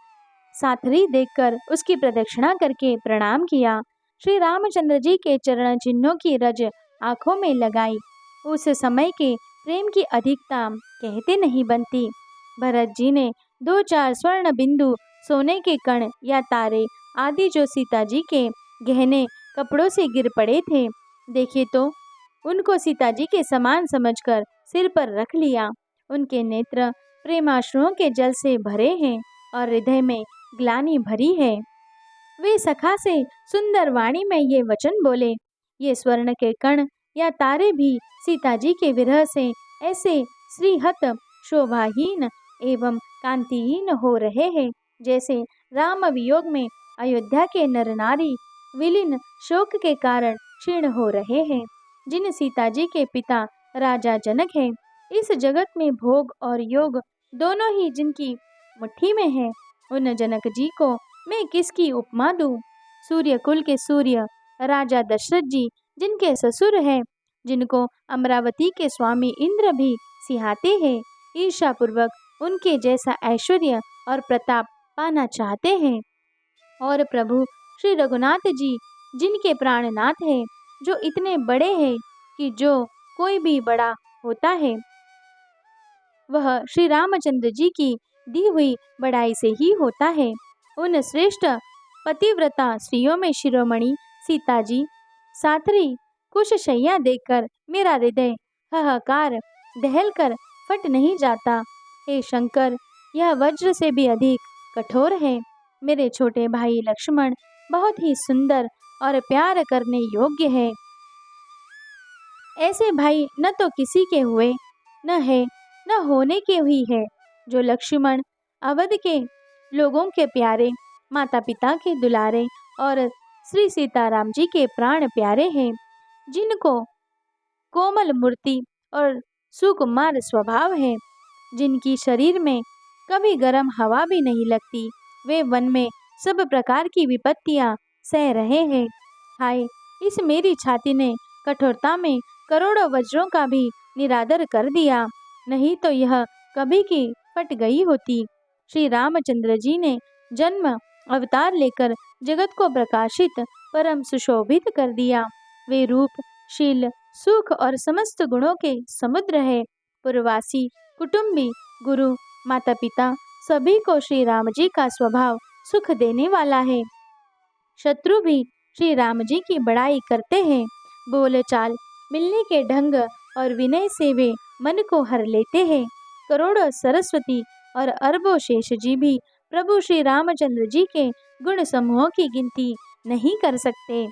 [SPEAKER 2] साथरी देखकर उसकी प्रदक्षिणा करके प्रणाम किया। श्री रामचंद्र जी के चरण चिन्हों की रज आंखों में लगाई। उस समय के प्रेम की अधिकता कहते नहीं बनती। भरत जी ने 2-4 स्वर्ण बिंदु सोने के कण या तारे आदि जो सीता जी के गहने कपड़ों से गिर पड़े थे, देखे तो उनको सीता जी के समान समझकर सिर पर रख लिया। उनके नेत्र प्रेमाश्रुओं के जल से भरे हैं और हृदय में ग्लानि भरी है। वे सखा से सुंदर वाणी में ये वचन बोले, ये स्वर्ण के कण या तारे भी सीता जी के विरह से ऐसे श्रीहत शोभाहीन एवं कांतिहीन हो रहे हैं जैसे राम वियोग में अयोध्या के नर नारी विलीन शोक के कारण क्षीण हो रहे हैं। जिन सीता जी के पिता राजा जनक हैं, इस जगत में भोग और योग दोनों ही जिनकी मुट्ठी में है, उन जनक जी को मैं किसकी उपमा दूं। सूर्य कुल के सूर्य राजा दशरथ जी जिनके ससुर हैं, जिनको अमरावती के स्वामी इंद्र भी सिहाते हैं, ईर्ष्या पूर्वक उनके जैसा ऐश्वर्य और प्रताप पाना चाहते हैं। और प्रभु श्री रघुनाथ जी जिनके प्राणनाथ हैं, जो इतने बड़े हैं कि जो कोई भी बड़ा होता है वह श्री रामचंद्र जी की दी हुई बड़ाई से ही होता है। उन श्रेष्ठ पतिव्रता स्त्रियों में शिरोमणि सीता जी साथरी कुशशैया देखकर मेरा हृदय हाहाकार दहलकर फट नहीं जाता। हे शंकर, यह वज्र से भी अधिक कठोर है। मेरे छोटे भाई लक्ष्मण बहुत ही सुंदर और प्यार करने योग्य है। ऐसे भाई न तो किसी के हुए, न है, न होने के हुई है। जो लक्ष्मण अवध के लोगों के प्यारे, माता पिता के दुलारे और श्री सीताराम जी के प्राण प्यारे हैं, जिनको कोमल मूर्ति और सुकुमार स्वभाव है, जिनकी शरीर में कभी गर्म हवा भी नहीं लगती, वे वन में सब प्रकार की विपत्तियां सह रहे हैं। हाय, इस मेरी छाती ने कठोरता में करोड़ों वज्रों का भी निरादर कर दिया, नहीं तो यह कभी की फट गई होती। श्री रामचंद्र जी ने जन्म अवतार लेकर जगत को प्रकाशित परम सुशोभित कर दिया। वे रूप, शील, सुख और समस्त गुणों के समुद्र है। पूर्ववासी, कुटुंबी, गुरु, माता पिता सभी को श्री राम जी का स्वभाव सुख देने वाला है। शत्रु भी श्री राम जी की बड़ाई करते हैं। बोल चाल, मिलने के ढंग और विनय से वे मन को हर लेते हैं। करोड़ों सरस्वती और अरबों शेष जी भी प्रभु श्री रामचंद्र जी के गुण समूहों की गिनती नहीं कर सकते।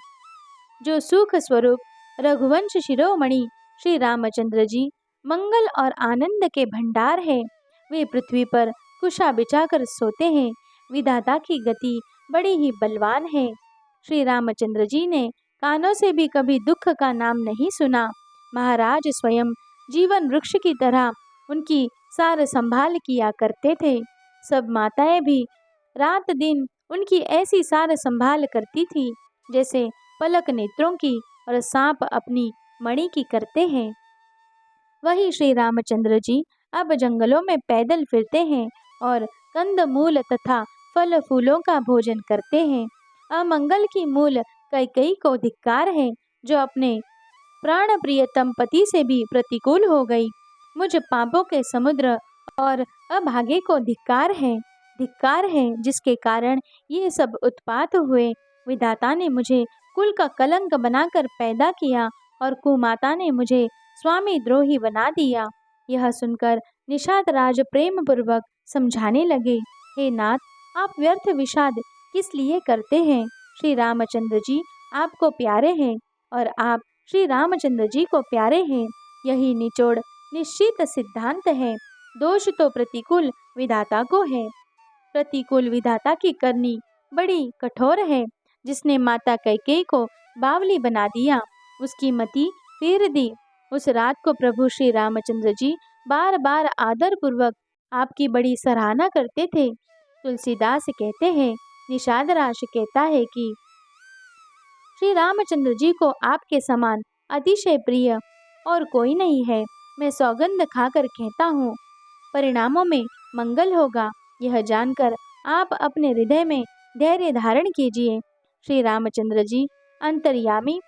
[SPEAKER 2] जो सुख स्वरूप रघुवंश शिरोमणि श्री रामचंद्र जी मंगल और आनंद के भंडार है। वे पृथ्वी पर कुशा बिछाकर सोते हैं। विधाता की गति बड़ी ही बलवान है। श्री रामचंद्र जी ने कानों से भी कभी दुख का नाम नहीं सुना। महाराज स्वयं जीवन वृक्ष की तरह उनकी सार संभाल किया करते थे। सब माताएं भी रात दिन उनकी ऐसी सार संभाल करती थी जैसे पलक नेत्रों की और सांप अपनी मणि की करते हैं। वही श्री रामचंद्र जी अब जंगलों में पैदल फिरते हैं और कंद मूल तथा फल फूलों का भोजन करते हैं। अमंगल की मूल कैकेयी को धिक्कार है, जो अपने प्राण प्रियतम पति से भी प्रतिकूल हो गई। मुझ पापों के समुद्र और अभागे को धिक्कार है जिसके कारण ये सब उत्पात हुए। विधाता ने मुझे कुल का कलंक बनाकर पैदा किया और कुमाता ने मुझे स्वामी द्रोही बना दिया। यह सुनकर निषाद राज प्रेम पूर्वक समझाने लगे, हे नाथ, आप व्यर्थ विषाद किस लिए करते हैं? श्री रामचंद्र जी आपको प्यारे हैं और आप श्री रामचंद्र जी को प्यारे हैं। यही निचोड़ निश्चित सिद्धांत है। दोष तो प्रतिकूल विधाता को है। प्रतिकूल विधाता की करनी बड़ी कठोर है। जिसने माता कैकेयी को बावली बना दिया, उसकी मति फेर दी। उस रात को प्रभु श्री रामचंद्र जी बार बार आदर पूर्वक आपकी बड़ी सराहना करते थे। तुलसीदास कहते हैं, निषाद राज कहता है कि श्री रामचंद्र जी को आपके समान अतिशय प्रिय और कोई नहीं है। मैं सौगंध खाकर कहता हूँ, परिणामों में मंगल होगा। यह जानकर आप अपने हृदय में धैर्य धारण कीजिए। श्री रामचंद्र जी अंतर्यामी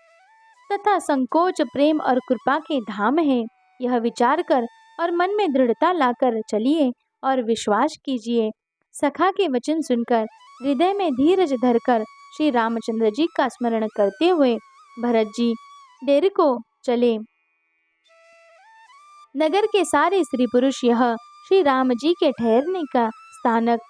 [SPEAKER 2] तथा संकोच प्रेम और कृपा के धाम है। यह विचार कर और मन में दृढ़ता लाकर चलिए और विश्वास कीजिए। सखा के वचन सुनकर हृदय में धीरज धरकर श्री रामचंद्र जी का स्मरण करते हुए भरत जी डेरे को चले। नगर के सारे स्त्री पुरुष यह श्री राम जी के ठहरने का स्थानक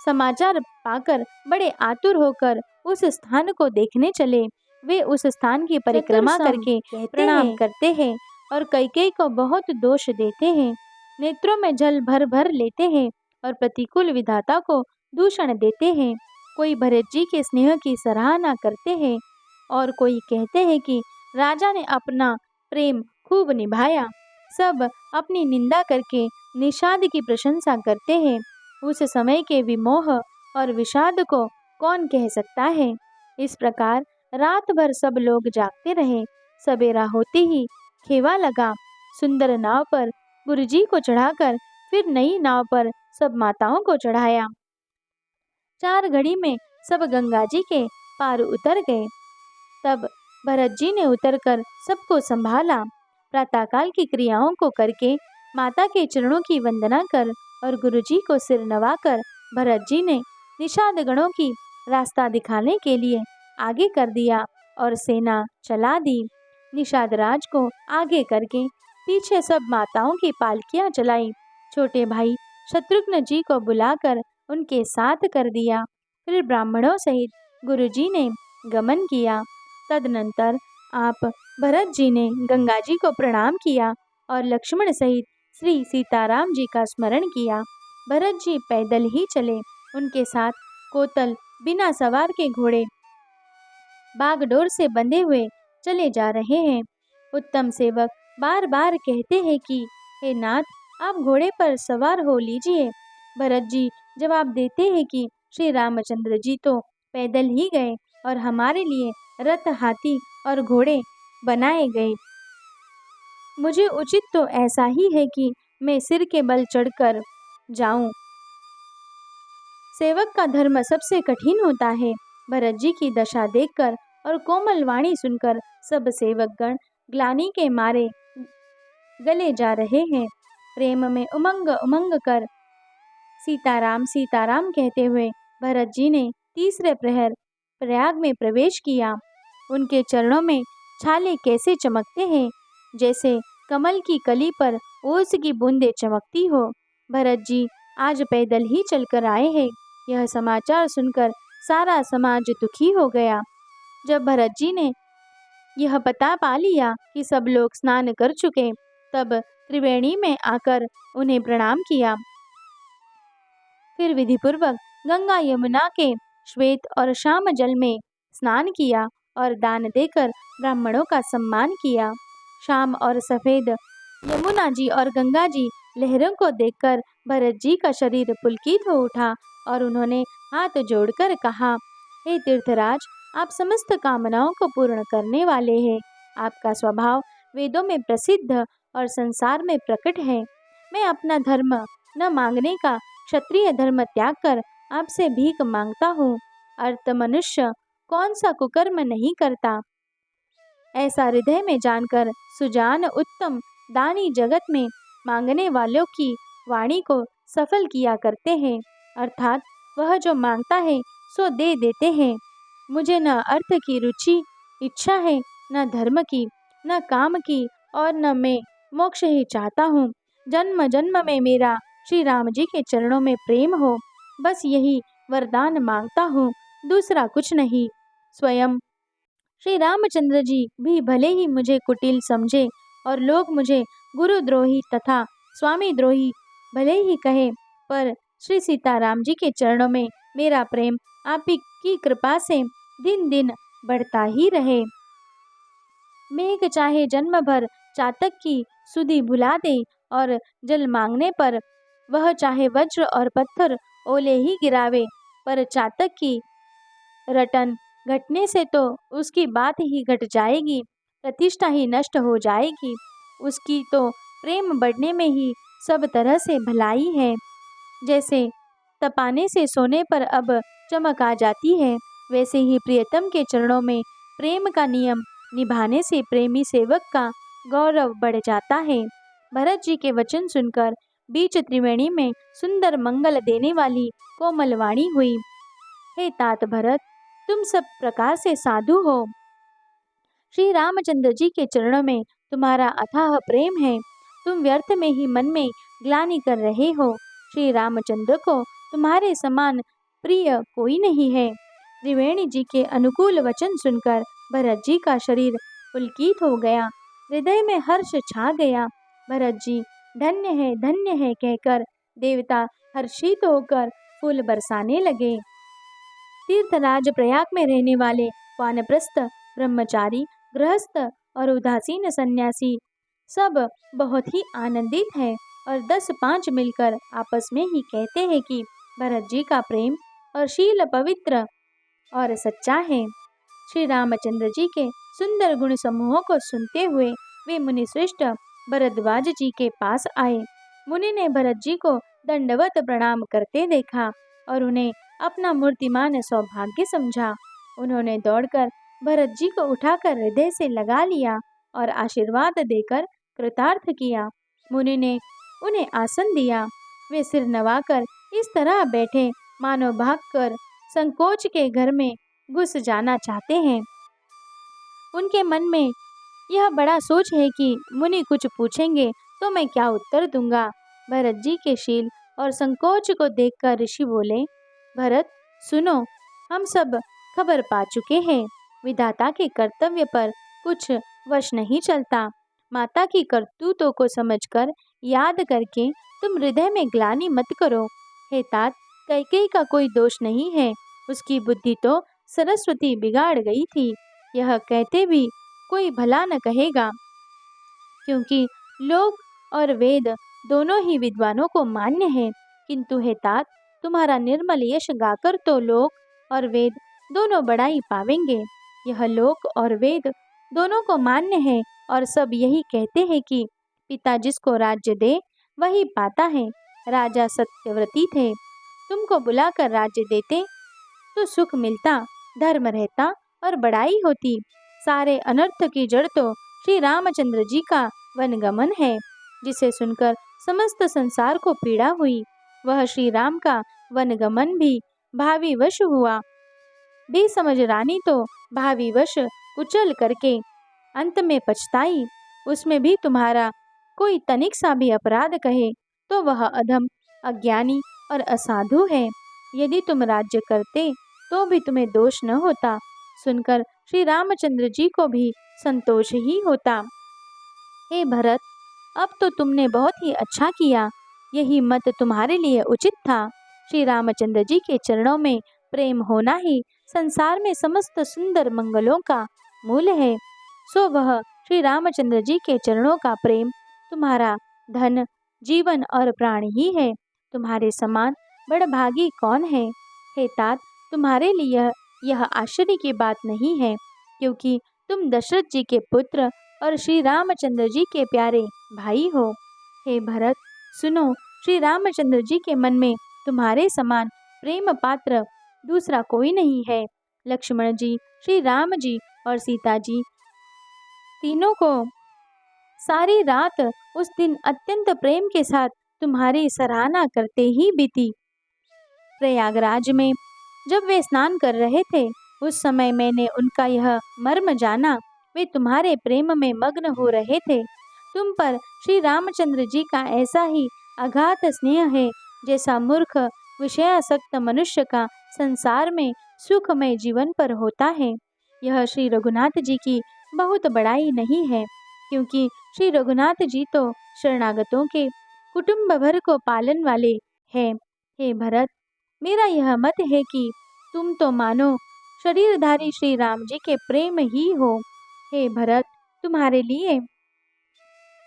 [SPEAKER 2] समाचार पाकर बड़े आतुर होकर उस स्थान को देखने चले। वे उस स्थान की परिक्रमा करके प्रणाम करते हैं और कैकेयी को बहुत दोष देते हैं। नेत्रों में जल भर भर लेते हैं और प्रतिकूल विधाता को दूषण देते हैं। कोई भरत जी के स्नेह की सराहना करते हैं और कोई कहते हैं कि राजा ने अपना प्रेम खूब निभाया। सब अपनी निंदा करके निषाद की प्रशंसा करते हैं। उस समय के विमोह और विषाद को कौन कह सकता है। इस प्रकार रात भर सब लोग जागते रहे। सवेरा होते ही खेवा लगा। सुंदर नाव पर गुरुजी को चढ़ाकर फिर नई नाव पर सब माताओं को चढ़ाया। 4 घड़ी में सब गंगा जी के पार उतर गए। तब भरत जी ने उतरकर सबको संभाला। प्रातःकाल की क्रियाओं को करके माता के चरणों की वंदना कर और गुरुजी को सिर नवाकर भरत जी ने निषाद गणों की रास्ता दिखाने के लिए आगे कर दिया और सेना चला दी। निषाद राज को आगे करके पीछे सब माताओं की पालकियां चलाई। छोटे भाई शत्रुघ्न जी को बुलाकर उनके साथ कर दिया। फिर ब्राह्मणों सहित गुरुजी ने गमन किया। तदनंतर आप भरत जी ने गंगा जी को प्रणाम किया और लक्ष्मण सहित श्री सीताराम जी का स्मरण किया। भरत जी पैदल ही चले। उनके साथ कोतल बिना सवार के घोड़े बागडोर से बंधे हुए चले जा रहे हैं। उत्तम सेवक बार बार कहते हैं कि हे नाथ, आप घोड़े पर सवार हो लीजिए। भरत जी जवाब देते हैं कि श्री रामचंद्र जी तो पैदल ही गए और हमारे लिए रथ, हाथी और घोड़े बनाए गए। मुझे उचित तो ऐसा ही है कि मैं सिर के बल चढ़कर जाऊं। सेवक का धर्म सबसे कठिन होता है। भरत जी की दशा देखकर और कोमल वाणी सुनकर सब सेवकगण ग्लानि के मारे गले जा रहे हैं। प्रेम में उमंग उमंग कर सीताराम सीताराम कहते हुए भरत जी ने तीसरे प्रहर प्रयाग में प्रवेश किया। उनके चरणों में छाले कैसे चमकते हैं, जैसे कमल की कली पर ओस की बूंदें चमकती हो। भरत जी आज पैदल ही चलकर आए हैं। यह समाचार सुनकर सारा समाज दुखी हो गया। जब भरत जी ने यह पता पा लिया कि सब लोग स्नान कर चुके, तब त्रिवेणी में आकर उन्हें प्रणाम किया। फिर विधिपूर्वक गंगा यमुना के श्वेत और श्याम जल में स्नान किया और दान देकर ब्राह्मणों का सम्मान किया। श्याम और सफ़ेद यमुना जी और गंगा जी लहरों को देखकर भरत जी का शरीर पुलकित हो उठा और उन्होंने हाथ जोड़कर कहा, हे तीर्थराज, आप समस्त कामनाओं को पूर्ण करने वाले हैं। आपका स्वभाव वेदों में प्रसिद्ध और संसार में प्रकट है। मैं अपना धर्म न मांगने का क्षत्रिय धर्म त्याग कर आपसे भीख मांगता हूँ। अर्थ मनुष्य कौन सा कुकर्म नहीं करता। ऐसा हृदय में जानकर सुजान उत्तम दानी जगत में मांगने वालों की वाणी को सफल किया करते हैं। अर्थात वह जो मांगता है सो दे देते हैं। मुझे न अर्थ की रुचि इच्छा है, न धर्म की, न काम की, और न मैं मोक्ष ही चाहता हूँ। जन्म जन्म में मेरा श्री राम जी के चरणों में प्रेम हो, बस यही वरदान मांगता हूँ, दूसरा कुछ नहीं। स्वयं श्री रामचंद्र जी भी भले ही मुझे कुटिल समझे और लोग मुझे गुरुद्रोही तथा स्वामी द्रोही भले ही कहे, पर श्री सीताराम जी के चरणों में मेरा प्रेम आप ही की कृपा से दिन दिन बढ़ता ही रहे। मेघ चाहे जन्म भर चातक की सुधि भुला दे और जल मांगने पर वह चाहे वज्र और पत्थर ओले ही गिरावे, पर चातक की रटन घटने से तो उसकी बात ही घट जाएगी, प्रतिष्ठा ही नष्ट हो जाएगी। उसकी तो प्रेम बढ़ने में ही सब तरह से भलाई है। जैसे तपाने से सोने पर अब चमक आ जाती है, वैसे ही प्रियतम के चरणों में प्रेम का नियम निभाने से प्रेमी सेवक का गौरव बढ़ जाता है। भरत जी के वचन सुनकर बीच त्रिवेणी में सुंदर मंगल देने वाली कोमल वाणी हुई, हे तात भरत, तुम सब प्रकार से साधु हो। श्री रामचंद्र जी के चरणों में तुम्हारा अथाह प्रेम है। तुम व्यर्थ में ही मन में ग्लानि कर रहे हो। श्री रामचंद्र को तुम्हारे समान प्रिय कोई नहीं है। त्रिवेणी जी के अनुकूल वचन सुनकर भरत जी का शरीर पुलकित हो गया, हृदय में हर्ष छा गया। भरत जी धन्य है कहकर देवता हर्षित होकर फूल बरसाने लगे। तीर्थराज प्रयाग में रहने वाले वानप्रस्थ, ब्रह्मचारी, गृहस्थ और उदासीन सन्यासी सब बहुत ही आनंदित हैं और 10-5 मिलकर आपस में ही कहते हैं कि भरत जी का प्रेम और शील पवित्र और सच्चा है। श्री रामचंद्र जी के सुंदर गुण समूहों को सुनते हुए वे मुनि श्रेष्ठ भरद्वाज जी के पास आए। मुनि ने भरत जी को दंडवत प्रणाम करते देखा और उन्हें अपना मूर्तिमान सौभाग्य समझा। उन्होंने दौड़कर भरत जी को उठाकर हृदय से लगा लिया और आशीर्वाद देकर कृतार्थ किया। मुनि ने उन्हें आसन दिया। वे सिर नवाकर इस तरह बैठे मानो भागकर संकोच के घर में घुस जाना चाहते हैं। उनके मन में यह बड़ा सोच है कि मुनि कुछ पूछेंगे तो मैं क्या उत्तर दूंगा। भरत जी के शील और संकोच को देखकर ऋषि बोले, भरत सुनो, हम सब खबर पा चुके हैं। विधाता के कर्तव्य पर कुछ वश नहीं चलता। माता की करतूतों को समझकर याद करके तुम हृदय में ग्लानि मत करो। हे तात, कैकेयी का कोई दोष नहीं है, उसकी बुद्धि तो सरस्वती बिगाड़ गई थी। यह कहते भी कोई भला न कहेगा, क्योंकि लोक और वेद दोनों ही विद्वानों को मान्य है। किंतु हे तात, तुम्हारा निर्मल यश गाकर तो लोक और वेद दोनों बड़ाई पावेंगे। यह लोक और वेद दोनों को मान्य है और सब यही कहते हैं कि पिता जिसको राज्य दे वही पाता है। राजा सत्यव्रती थे, तुमको बुलाकर राज्य देते तो सुख मिलता, धर्म रहता और बड़ाई होती। सारे अनर्थ की जड़ तो श्री रामचंद्र जी का वनगमन है, जिसे सुनकर समस्त संसार को पीड़ा हुई। वह श्री राम का वनगमन भी भावी वश हुआ। बेसमझ रानी तो भावी वश कुचल करके अंत में पछताई। उसमें भी तुम्हारा कोई तनिक सा भी अपराध कहे तो वह अधम, अज्ञानी और असाधु है। यदि तुम राज्य करते तो भी तुम्हें दोष न होता। सुनकर श्री रामचंद्र जी को भी संतोष ही होता। हे भरत, अब तो तुमने बहुत ही अच्छा किया। यही मत तुम्हारे लिए उचित था। श्री रामचंद्र जी के चरणों में प्रेम होना ही संसार में समस्त सुंदर मंगलों का मूल है। सो वह श्री रामचंद्र जी के चरणों का प्रेम तुम्हारा धन, जीवन और प्राण ही है। तुम्हारे समान बड़भागी कौन है? हे तात, तुम्हारे लिए यह आश्चर्य की बात नहीं है, क्योंकि तुम दशरथ जी के पुत्र और श्री रामचंद्र जी के प्यारे भाई हो। हे भरत, सुनो, श्री रामचंद्र जी के मन में तुम्हारे समान प्रेम पात्र दूसरा कोई नहीं है। लक्ष्मण जी, श्री राम जी और सीता जी तीनों को सारी रात उस दिन अत्यंत प्रेम के साथ तुम्हारी सराहना करते ही बीती। प्रयागराज में जब वे स्नान कर रहे थे, उस समय मैंने उनका यह मर्म जाना। वे तुम्हारे प्रेम में मग्न हो रहे थे। तुम पर श्री रामचंद्र जी का ऐसा ही अगाध स्नेह है, जैसा मूर्ख विषयासक्त मनुष्य का संसार में सुखमय जीवन पर होता है। यह श्री रघुनाथ जी की बहुत बड़ाई नहीं है, क्योंकि श्री रघुनाथ जी तो शरणागतों के कुटुंब भर को पालन वाले हैं। हे भरत, मेरा यह मत है कि तुम तो मानो शरीरधारी श्री राम जी के प्रेम ही हो। हे भरत, तुम्हारे लिए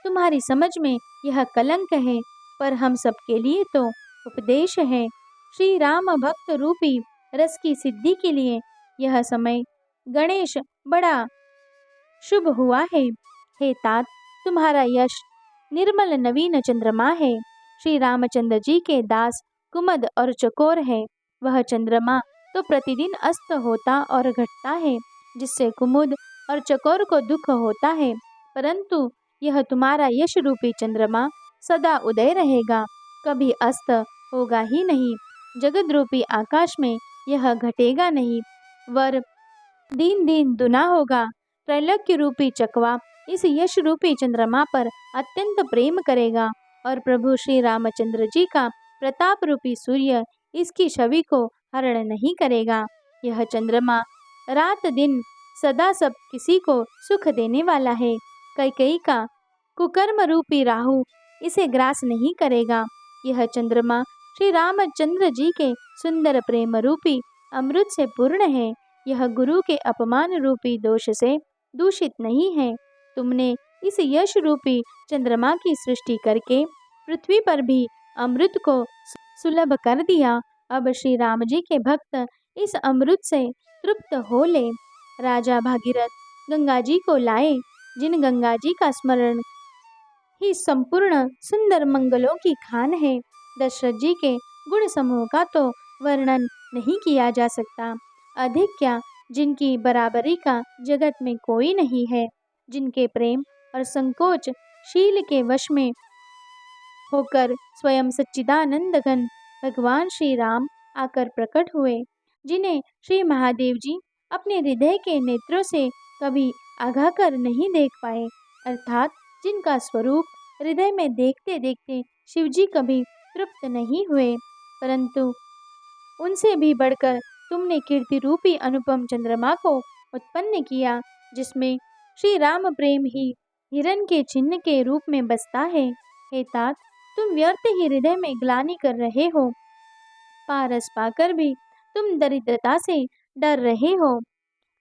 [SPEAKER 2] तुम्हारी समझ में यह कलंक है, पर हम सबके लिए तो उपदेश है। श्री राम भक्त रूपी रस की सिद्धि के लिए यह समय गणेश बड़ा शुभ हुआ है। हे तात, तुम्हारा यश निर्मल नवीन चंद्रमा है। श्री रामचंद्र जी के दास कुमद और चकोर है। वह चंद्रमा तो प्रतिदिन अस्त होता और घटता है, जिससे कुमुद और चकोर को दुख होता है, परंतु यह तुम्हारा यश रूपी चंद्रमा सदा उदय रहेगा, कभी अस्त होगा ही नहीं। जगत रूपी आकाश में यह घटेगा नहीं, वर दिन दिन दुना होगा। त्रैलोक्य रूपी चकवा इस यश रूपी चंद्रमा पर अत्यंत प्रेम करेगा, और प्रभु श्री रामचंद्र जी का प्रताप रूपी सूर्य इसकी छवि को हरण नहीं करेगा। यह चंद्रमा रात दिन सदा सब किसी को सुख देने वाला है। कैकेयी का कुकर्म रूपी राहु इसे ग्रास नहीं करेगा। यह चंद्रमा श्री रामचंद्र जी के सुंदर प्रेम रूपी अमृत से पूर्ण है। यह गुरु के अपमान रूपी दोष से दूषित नहीं है। तुमने इस यश रूपी चंद्रमा की सृष्टि करके पृथ्वी पर भी अमृत को सुलभ कर दिया। अब श्री राम जी के भक्त इस अमृत से तृप्त हो ले। राजा भागीरथ गंगा जी को लाए, जिन गंगा जी का स्मरण ही संपूर्ण सुंदर मंगलों की खान है। दशरथ जी के गुण समूह का तो वर्णन नहीं किया जा सकता। अधिक क्या, जिनकी बराबरी का जगत में कोई नहीं है, जिनके प्रेम और संकोच शील के वश में होकर स्वयं सच्चिदानंद घन भगवान श्री राम आकर प्रकट हुए, जिन्हें श्री महादेव जी अपने हृदय के नेत्रों से कभी आगा कर नहीं देख पाए, अर्थात जिनका स्वरूप हृदय में देखते देखते शिवजी कभी तृप्त नहीं हुए, परंतु उनसे भी बढ़कर तुमने कीर्ति रूपी अनुपम चंद्रमा को उत्पन्न किया, जिसमें श्री राम प्रेम ही हिरण के चिन्ह के रूप में बसता है। हे तात, तुम व्यर्थ ही हृदय में ग्लानि कर रहे हो, पारस पाकर भी तुम दरिद्रता से डर रहे हो।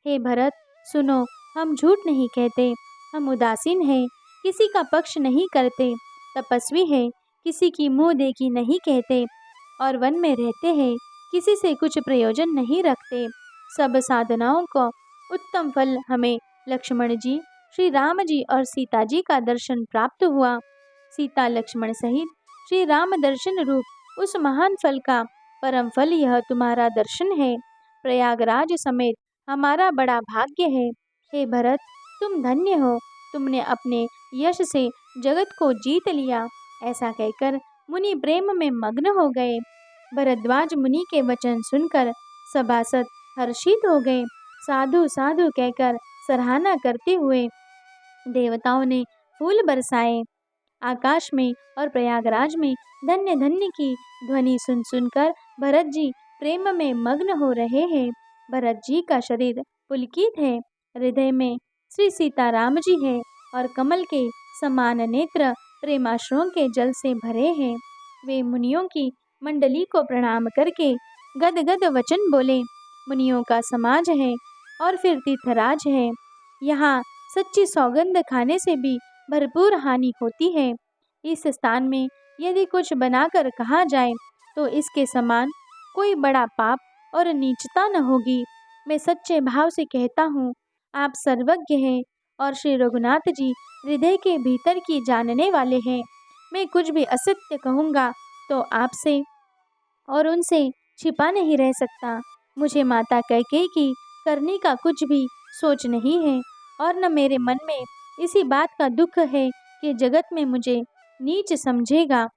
[SPEAKER 2] हे भरत, सुनो, हम झूठ नहीं कहते, हम उदासीन हैं, किसी का पक्ष नहीं करते, तपस्वी हैं, किसी की मुंह देखी नहीं कहते, और वन में रहते हैं, किसी से कुछ प्रयोजन नहीं रखते। सब साधनाओं को उत्तम फल हमें लक्ष्मण जी, श्री राम जी और सीता जी का दर्शन प्राप्त हुआ। सीता लक्ष्मण सहित श्री राम दर्शन रूप उस महान फल का परम फल यह तुम्हारा दर्शन है। प्रयागराज समेत हमारा बड़ा भाग्य है। हे भरत, तुम धन्य हो, तुमने अपने यश से जगत को जीत लिया। ऐसा कहकर मुनि प्रेम में मग्न हो गए। भरद्वाज मुनि के वचन सुनकर सभासद हर्षित हो गए। साधु साधु कहकर सराहना करते हुए देवताओं ने फूल बरसाए। आकाश में और प्रयागराज में धन्य धन्य की ध्वनि सुन सुनकर भरत जी प्रेम में मग्न हो रहे हैं। भरत जी का शरीर पुलकित है, हृदय में श्री सीताराम जी है, और कमल के समान नेत्र प्रेमाश्रुओं के जल से भरे हैं। वे मुनियों की मंडली को प्रणाम करके गदगद वचन बोले, मुनियों का समाज है और फिर तीर्थराज है। यहाँ सच्ची सौगंध खाने से भी भरपूर हानि होती है। इस स्थान में यदि कुछ बनाकर कहा जाए तो इसके समान कोई बड़ा पाप और नीचता न होगी। मैं सच्चे भाव से कहता हूँ, आप सर्वज्ञ हैं और श्री रघुनाथ जी हृदय के भीतर की जानने वाले हैं। मैं कुछ भी असत्य कहूँगा तो आपसे और उनसे छिपा नहीं रह सकता। मुझे माता कैकेयी की करने का कुछ भी सोच नहीं है और न मेरे मन में इसी बात का दुख है कि जगत में मुझे नीच समझेगा।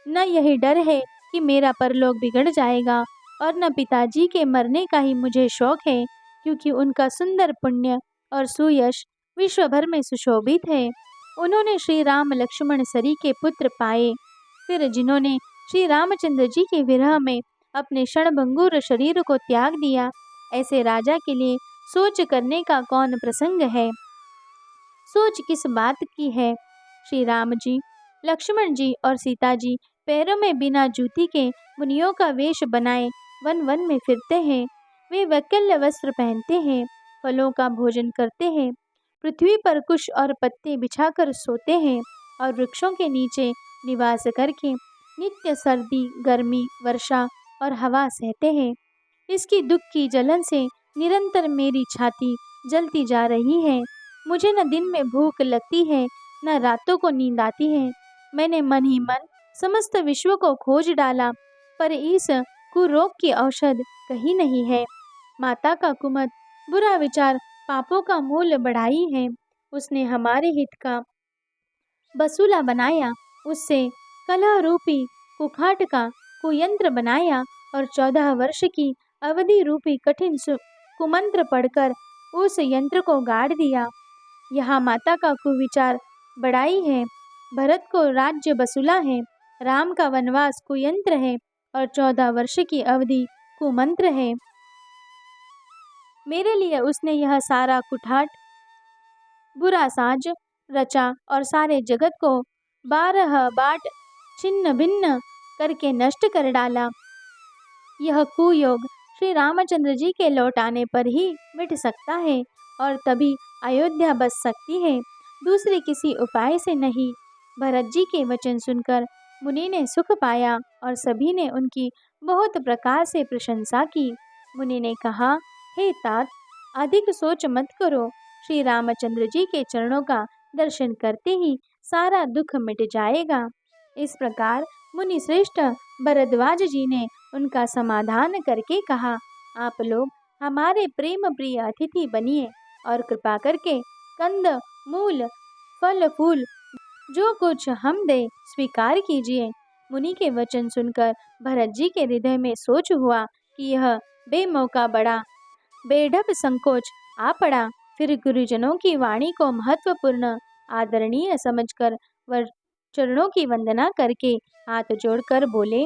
[SPEAKER 2] न यही डर है कि मेरा परलोक बिगड़ जाएगा और न पिताजी के मरने का ही मुझे शौक है, क्योंकि उनका सुंदर पुण्य और सुयश विश्व भर में सुशोभित है। उन्होंने श्री राम लक्ष्मण सरी के पुत्र पाए, फिर जिन्होंने श्री रामचंद्र जी के विरह में अपने क्षणभंगुर शरीर को त्याग दिया, ऐसे राजा के लिए सोच करने का कौन प्रसंग है। सोच किस बात की है। श्री राम जी, लक्ष्मण जी और सीता जी पैरों में बिना जूती के मुनियों का वेश बनाए वन वन में फिरते हैं। वे वैकल्य वस्त्र पहनते हैं, फलों का भोजन करते हैं, पृथ्वी पर कुश और पत्ते बिछाकर सोते हैं और वृक्षों के नीचे निवास करके नित्य सर्दी, गर्मी, वर्षा और हवा सहते हैं। इसकी दुख की जलन से निरंतर मेरी छाती जलती जा रही है। मुझे न दिन में भूख लगती है, न रातों को नींद आती है। मैंने मन ही मन समस्त विश्व को खोज डाला, पर इस कुरोग की औषध कहीं नहीं है। माता का कुमत बुरा विचार पापों का मूल बढ़ाई है। उसने हमारे हित का बसूला बनाया, उससे कलह रूपी कुखाट का कुयंत्र बनाया और 14 वर्ष की अवधि रूपी कठिन कुमंत्र पढ़कर उस यंत्र को गाड़ दिया। यहाँ माता का कुविचार बढ़ाई है, भरत को राज्य बसूला है, राम का वनवास कुयंत्र है और 14 वर्ष की अवधि कुमंत्र है। मेरे लिए उसने यह सारा कुठाट बुरा साज रचा और सारे जगत को 12 बाट छिन्न भिन्न करके नष्ट कर डाला। यह कुयोग श्री रामचंद्र जी के लौट आने पर ही मिट सकता है और तभी अयोध्या बस सकती है, दूसरे किसी उपाय से नहीं। भरत जी के वचन सुनकर मुनि ने सुख पाया और सभी ने उनकी बहुत प्रकार से प्रशंसा की। मुनि ने कहा, हे तात, अधिक सोच मत करो, श्री रामचंद्र जी के चरणों का दर्शन करते ही सारा दुख मिट जाएगा। इस प्रकार मुनि श्रेष्ठ भरद्वाज जी ने उनका समाधान करके कहा, आप लोग हमारे प्रेम प्रिय अतिथि बनिए और कृपा करके कंद, मूल, फल फूल जो कुछ हम दे स्वीकार कीजिए। मुनि के वचन सुनकर भरत जी के हृदय में सोच हुआ कि यह बेमौका बड़ा बेढप संकोच आ पड़ा। फिर गुरुजनों की वाणी को महत्वपूर्ण आदरणीय समझकर वह चरणों की वंदना करके हाथ जोड़कर बोले,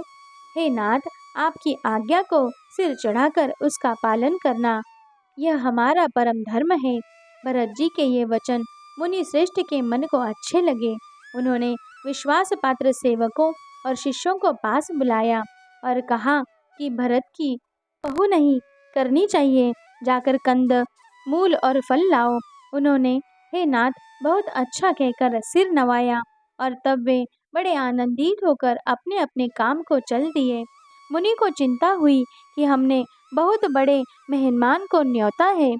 [SPEAKER 2] हे नाथ, आपकी आज्ञा को सिर चढ़ाकर उसका पालन करना, यह हमारा परम धर्म है। भरत जी के ये वचन मुनि श्रेष्ठ के मन को अच्छे लगे। उन्होंने विश्वास पात्र सेवकों और शिष्यों को पास बुलाया और कहा कि भरत की पहु नहीं करनी चाहिए, जाकर कंद, मूल और फल लाओ। उन्होंने हे नाथ बहुत अच्छा कहकर सिर नवाया और तब वे बड़े आनंदित होकर अपने अपने काम को चल दिए। मुनि को चिंता हुई कि हमने बहुत बड़े मेहमान को न्योता है,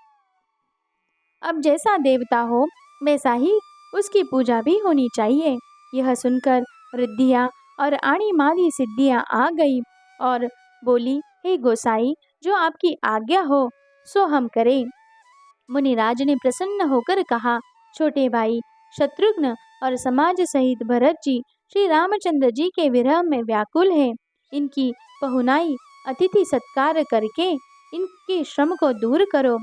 [SPEAKER 2] अब जैसा देवता हो वैसा ही उसकी पूजा भी होनी चाहिए। यह सुनकर रिद्धियाँ और आणिमादी सिद्धियाँ आ गई और बोली, हे गोसाई, जो आपकी आज्ञा हो सो हम करें। मुनिराज ने प्रसन्न होकर कहा, छोटे भाई शत्रुघ्न और समाज सहित भरत जी श्री रामचंद्र जी के विरह में व्याकुल हैं। इनकी पहुनाई अतिथि सत्कार करके इनके श्रम को दूर करो।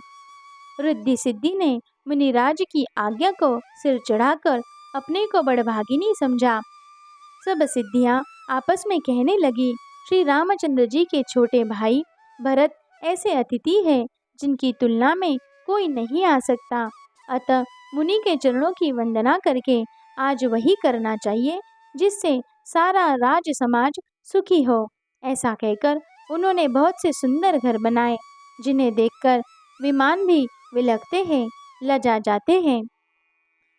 [SPEAKER 2] रिद्धि सिद्धि ने मुनिराज की आज्ञा को सिर चढ़ाकर अपने को बड़भागिनी समझा। सब सिद्धियां आपस में कहने लगी, श्री रामचंद्र जी के छोटे भाई भरत ऐसे अतिथि हैं जिनकी तुलना में कोई नहीं आ सकता, अतः मुनि के चरणों की वंदना करके आज वही करना चाहिए जिससे सारा राज समाज सुखी हो। ऐसा कहकर उन्होंने बहुत से सुंदर घर बनाए, जिन्हें देखकर विमान भी विलखते हैं, लजा जाते हैं।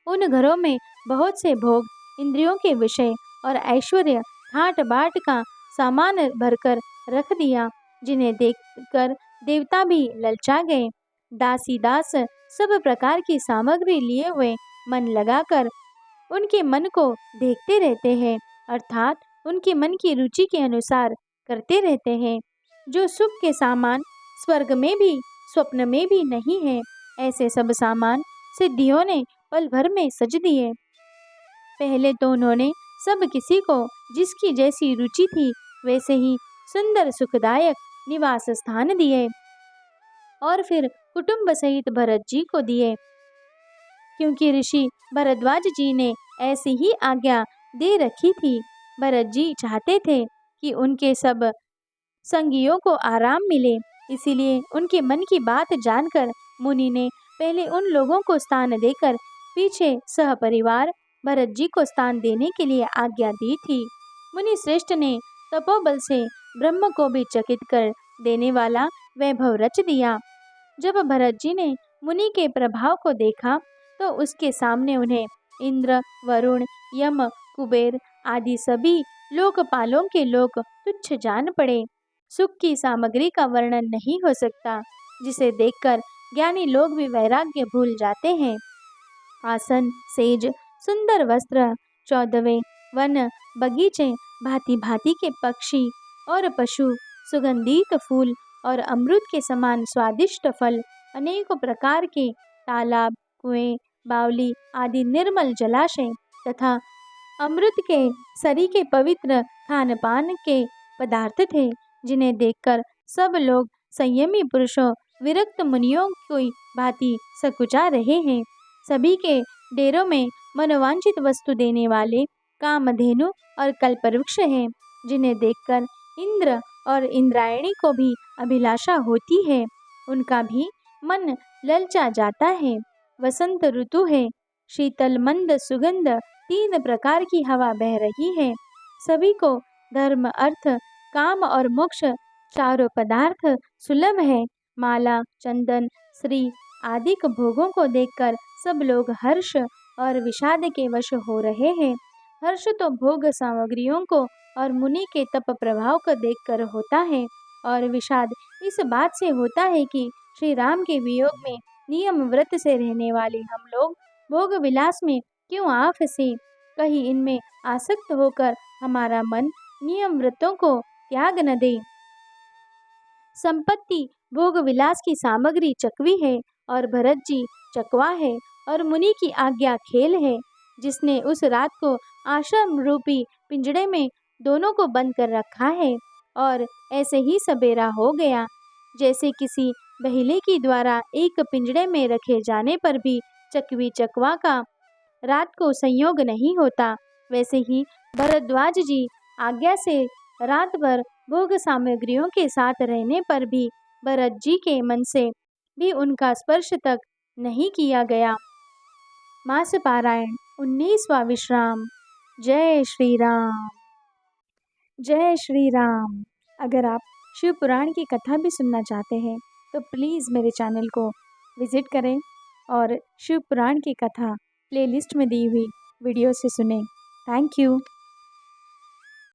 [SPEAKER 2] उन घरों में बहुत से भोग, इंद्रियों के विषय और ऐश्वर्य, ठाट बाट का सामान भरकर रख दिया, जिन्हें देखकर देवता भी ललचा गए। दासी दास सब प्रकार की सामग्री लिए हुए मन लगाकर उनके मन को देखते रहते हैं, अर्थात उनके मन की रुचि के अनुसार करते रहते हैं। जो सुख के सामान स्वर्ग में भी, स्वप्न में भी नहीं है, ऐसे सब सामान सिद्धियों ने पल भर में सज दिए। पहले तो उन्होंने सब किसी को जिसकी जैसी रुचि थी वैसे ही सुंदर सुखदायक निवास स्थान दिए, और फिर कुटुंब सहित भरत जी को दिए, क्योंकि ऋषि भरद्वाज जी ने ऐसी ही आज्ञा दे रखी थी। भरत जी चाहते थे कि उनके सब संगियों को आराम मिले, इसीलिए उनके मन की बात जानकर मुनि ने पहले उन लोगों को स्थान देकर पीछे सहपरिवार भरत जी को स्थान देने के लिए आज्ञा दी थी। मुनि श्रेष्ठ ने तपोबल से ब्रह्म को भी चकित कर देने वाला वैभव रच दिया। जब भरत जी ने मुनि के प्रभाव को देखा तो उसके सामने उन्हें इंद्र, वरुण, यम, कुबेर आदि सभी लोकपालों के लोक तुच्छ जान पड़े। सुख की सामग्री का वर्णन नहीं हो सकता, जिसे देखकर ज्ञानी लोग भी वैराग्य भूल जाते हैं। आसन, सेज, सुंदर वस्त्र, 14वें वन, बगीचे, भांति भांति के पक्षी और पशु, सुगंधित फूल और अमृत के समान स्वादिष्ट फल, अनेकों प्रकार के तालाब, कुएं, बावली आदि निर्मल जलाशय तथा अमृत के सरी के पवित्र खान पान के पदार्थ थे, जिन्हें देखकर सब लोग संयमी पुरुषों, विरक्त मुनियों की भांति सकुचा रहे हैं। सभी के डेरों में मनोवांछित वस्तु देने वाले कामधेनु और कल्पवृक्ष हैं, जिन्हें देखकर इंद्र और इंद्रायणी को भी अभिलाषा होती है, उनका भी मन ललचा जाता है। वसंत ऋतु है, शीतल मंद सुगंध 3 प्रकार की हवा बह रही है। सभी को धर्म, अर्थ, काम और मोक्ष चारों पदार्थ सुलभ है। माला, चंदन, श्री आदि भोगों को देखकर सब लोग हर्ष और विषाद के वश हो रहे हैं। हर्ष तो भोग सामग्रियों को और मुनि के तप प्रभाव को देखकर होता है, और विषाद इस बात से होता है कि श्री राम के वियोग में नियम व्रत से रहने वाले हम लोग भोग विलास में क्यों आ फंसे। कहीं इनमें आसक्त होकर हमारा मन नियम व्रतों को त्याग न दे। संपत्ति भोग विलास की सामग्री चकवी है और भरत जी चकवा है, और मुनि की आज्ञा खेल है, जिसने उस रात को आश्रम रूपी पिंजड़े में दोनों को बंद कर रखा है। और ऐसे ही सबेरा हो गया। जैसे किसी बहेली के द्वारा एक पिंजड़े में रखे जाने पर भी चकवी चकवा का रात को संयोग नहीं होता, वैसे ही भरद्वाज जी आज्ञा से रात भर भोग सामग्रियों के साथ रहने पर भी भरत जी के मन से भी उनका स्पर्श तक नहीं किया गया। मास पारायण 19वां विश्राम। जय श्री राम। जय श्री राम। अगर आप शिव पुराण की कथा भी सुनना चाहते हैं तो प्लीज़ मेरे चैनल को विज़िट करें और शिव पुराण की कथा प्लेलिस्ट में दी हुई वीडियो से सुनें। Thank you.